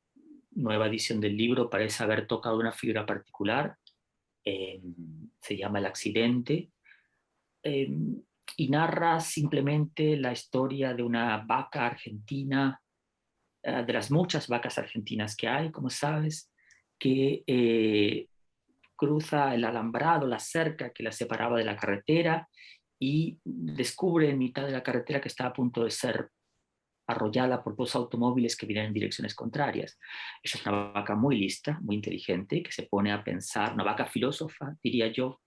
nueva edición del libro parece haber tocado una fibra particular, se llama El accidente, y narra simplemente la historia de una vaca argentina, de las muchas vacas argentinas que hay, como sabes, que cruza el alambrado, la cerca que la separaba de la carretera y descubre en mitad de la carretera que está a punto de ser arrollada por dos automóviles que vienen en direcciones contrarias. Ella es una vaca muy lista, muy inteligente, que se pone a pensar, una vaca filósofa, diría yo,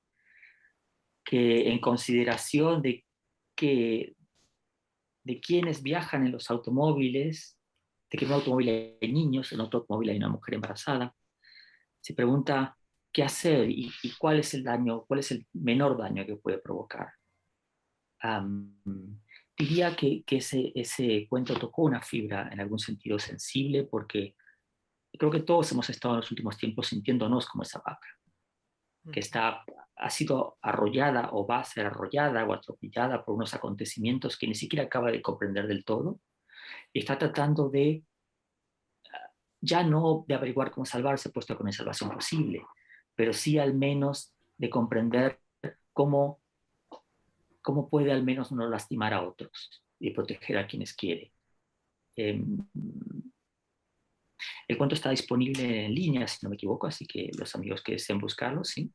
que en consideración que, de quienes viajan en los automóviles, de que en un automóvil hay niños, en otro automóvil hay una mujer embarazada, se pregunta qué hacer y cuál es el daño, cuál es el menor daño que puede provocar. Um, Diría que ese cuento tocó una fibra en algún sentido sensible, porque creo que todos hemos estado en los últimos tiempos sintiéndonos como esa vaca, que ha sido arrollada o va a ser arrollada o atropellada por unos acontecimientos que ni siquiera acaba de comprender del todo, y está tratando de, ya no de averiguar cómo salvarse, puesto que no hay salvación posible, pero sí al menos de comprender cómo, cómo puede al menos no lastimar a otros y proteger a quienes quiere. Eh, el cuento está disponible en línea, si no me equivoco, así que los amigos que deseen buscarlo, ¿sí?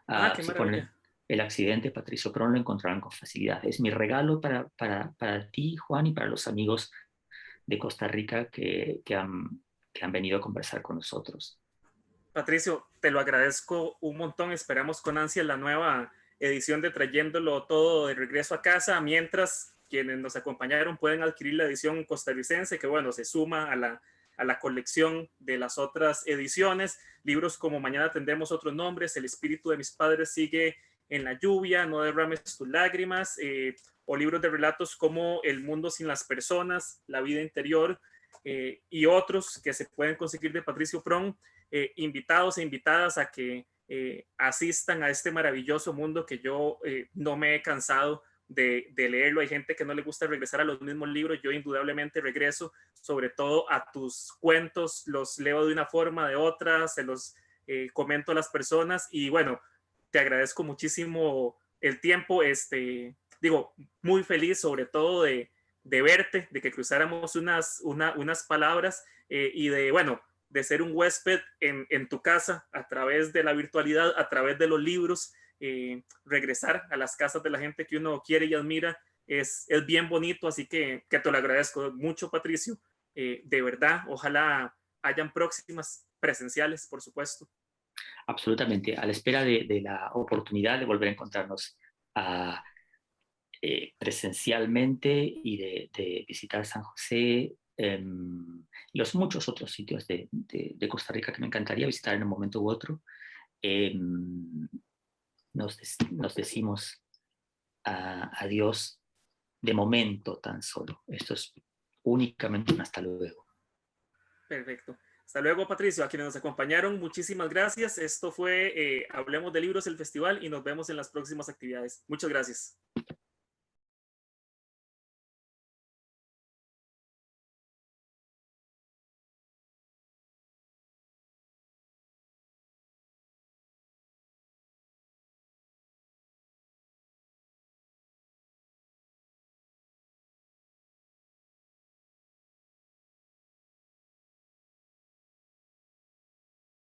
Ah, qué Si ponen maravilla. el accidente Patricio Pron, lo encontrarán con facilidad. Es mi regalo para ti, Juan, y para los amigos de Costa Rica que han venido a conversar con nosotros. Patricio, te lo agradezco un montón. Esperamos con ansia la nueva edición de Trayéndolo Todo de regreso a casa, mientras quienes nos acompañaron pueden adquirir la edición costarricense, que bueno, se suma a la colección de las otras ediciones. Libros como Mañana tendremos otros nombres, El espíritu de mis padres sigue en la lluvia, No derrames tus lágrimas, o libros de relatos como El mundo sin las personas, La vida interior, y otros que se pueden conseguir de Patricio Pron. Invitados e invitadas a que asistan a este maravilloso mundo que yo no me he cansado de leerlo. Hay gente que no le gusta regresar a los mismos libros. Yo indudablemente regreso, sobre todo a tus cuentos, los leo de una forma, de otra, se los comento a las personas y bueno, te agradezco muchísimo el tiempo. Digo, muy feliz sobre todo de verte, de que cruzáramos unas palabras y de, bueno, de ser un huésped en tu casa a través de la virtualidad, a través de los libros, regresar a las casas de la gente que uno quiere y admira es bien bonito, así que te lo agradezco mucho, Patricio. De verdad, ojalá hayan próximas presenciales, por supuesto. Absolutamente, a la espera de la oportunidad de volver a encontrarnos a, presencialmente y de visitar San José y los muchos otros sitios de Costa Rica que me encantaría visitar en un momento u otro. Eh, nos decimos adiós de momento tan solo. Esto es únicamente un hasta luego. Perfecto. Hasta luego, Patricio. A quienes nos acompañaron, muchísimas gracias. Esto fue Hablemos de Libros, el festival, y nos vemos en las próximas actividades. Muchas gracias.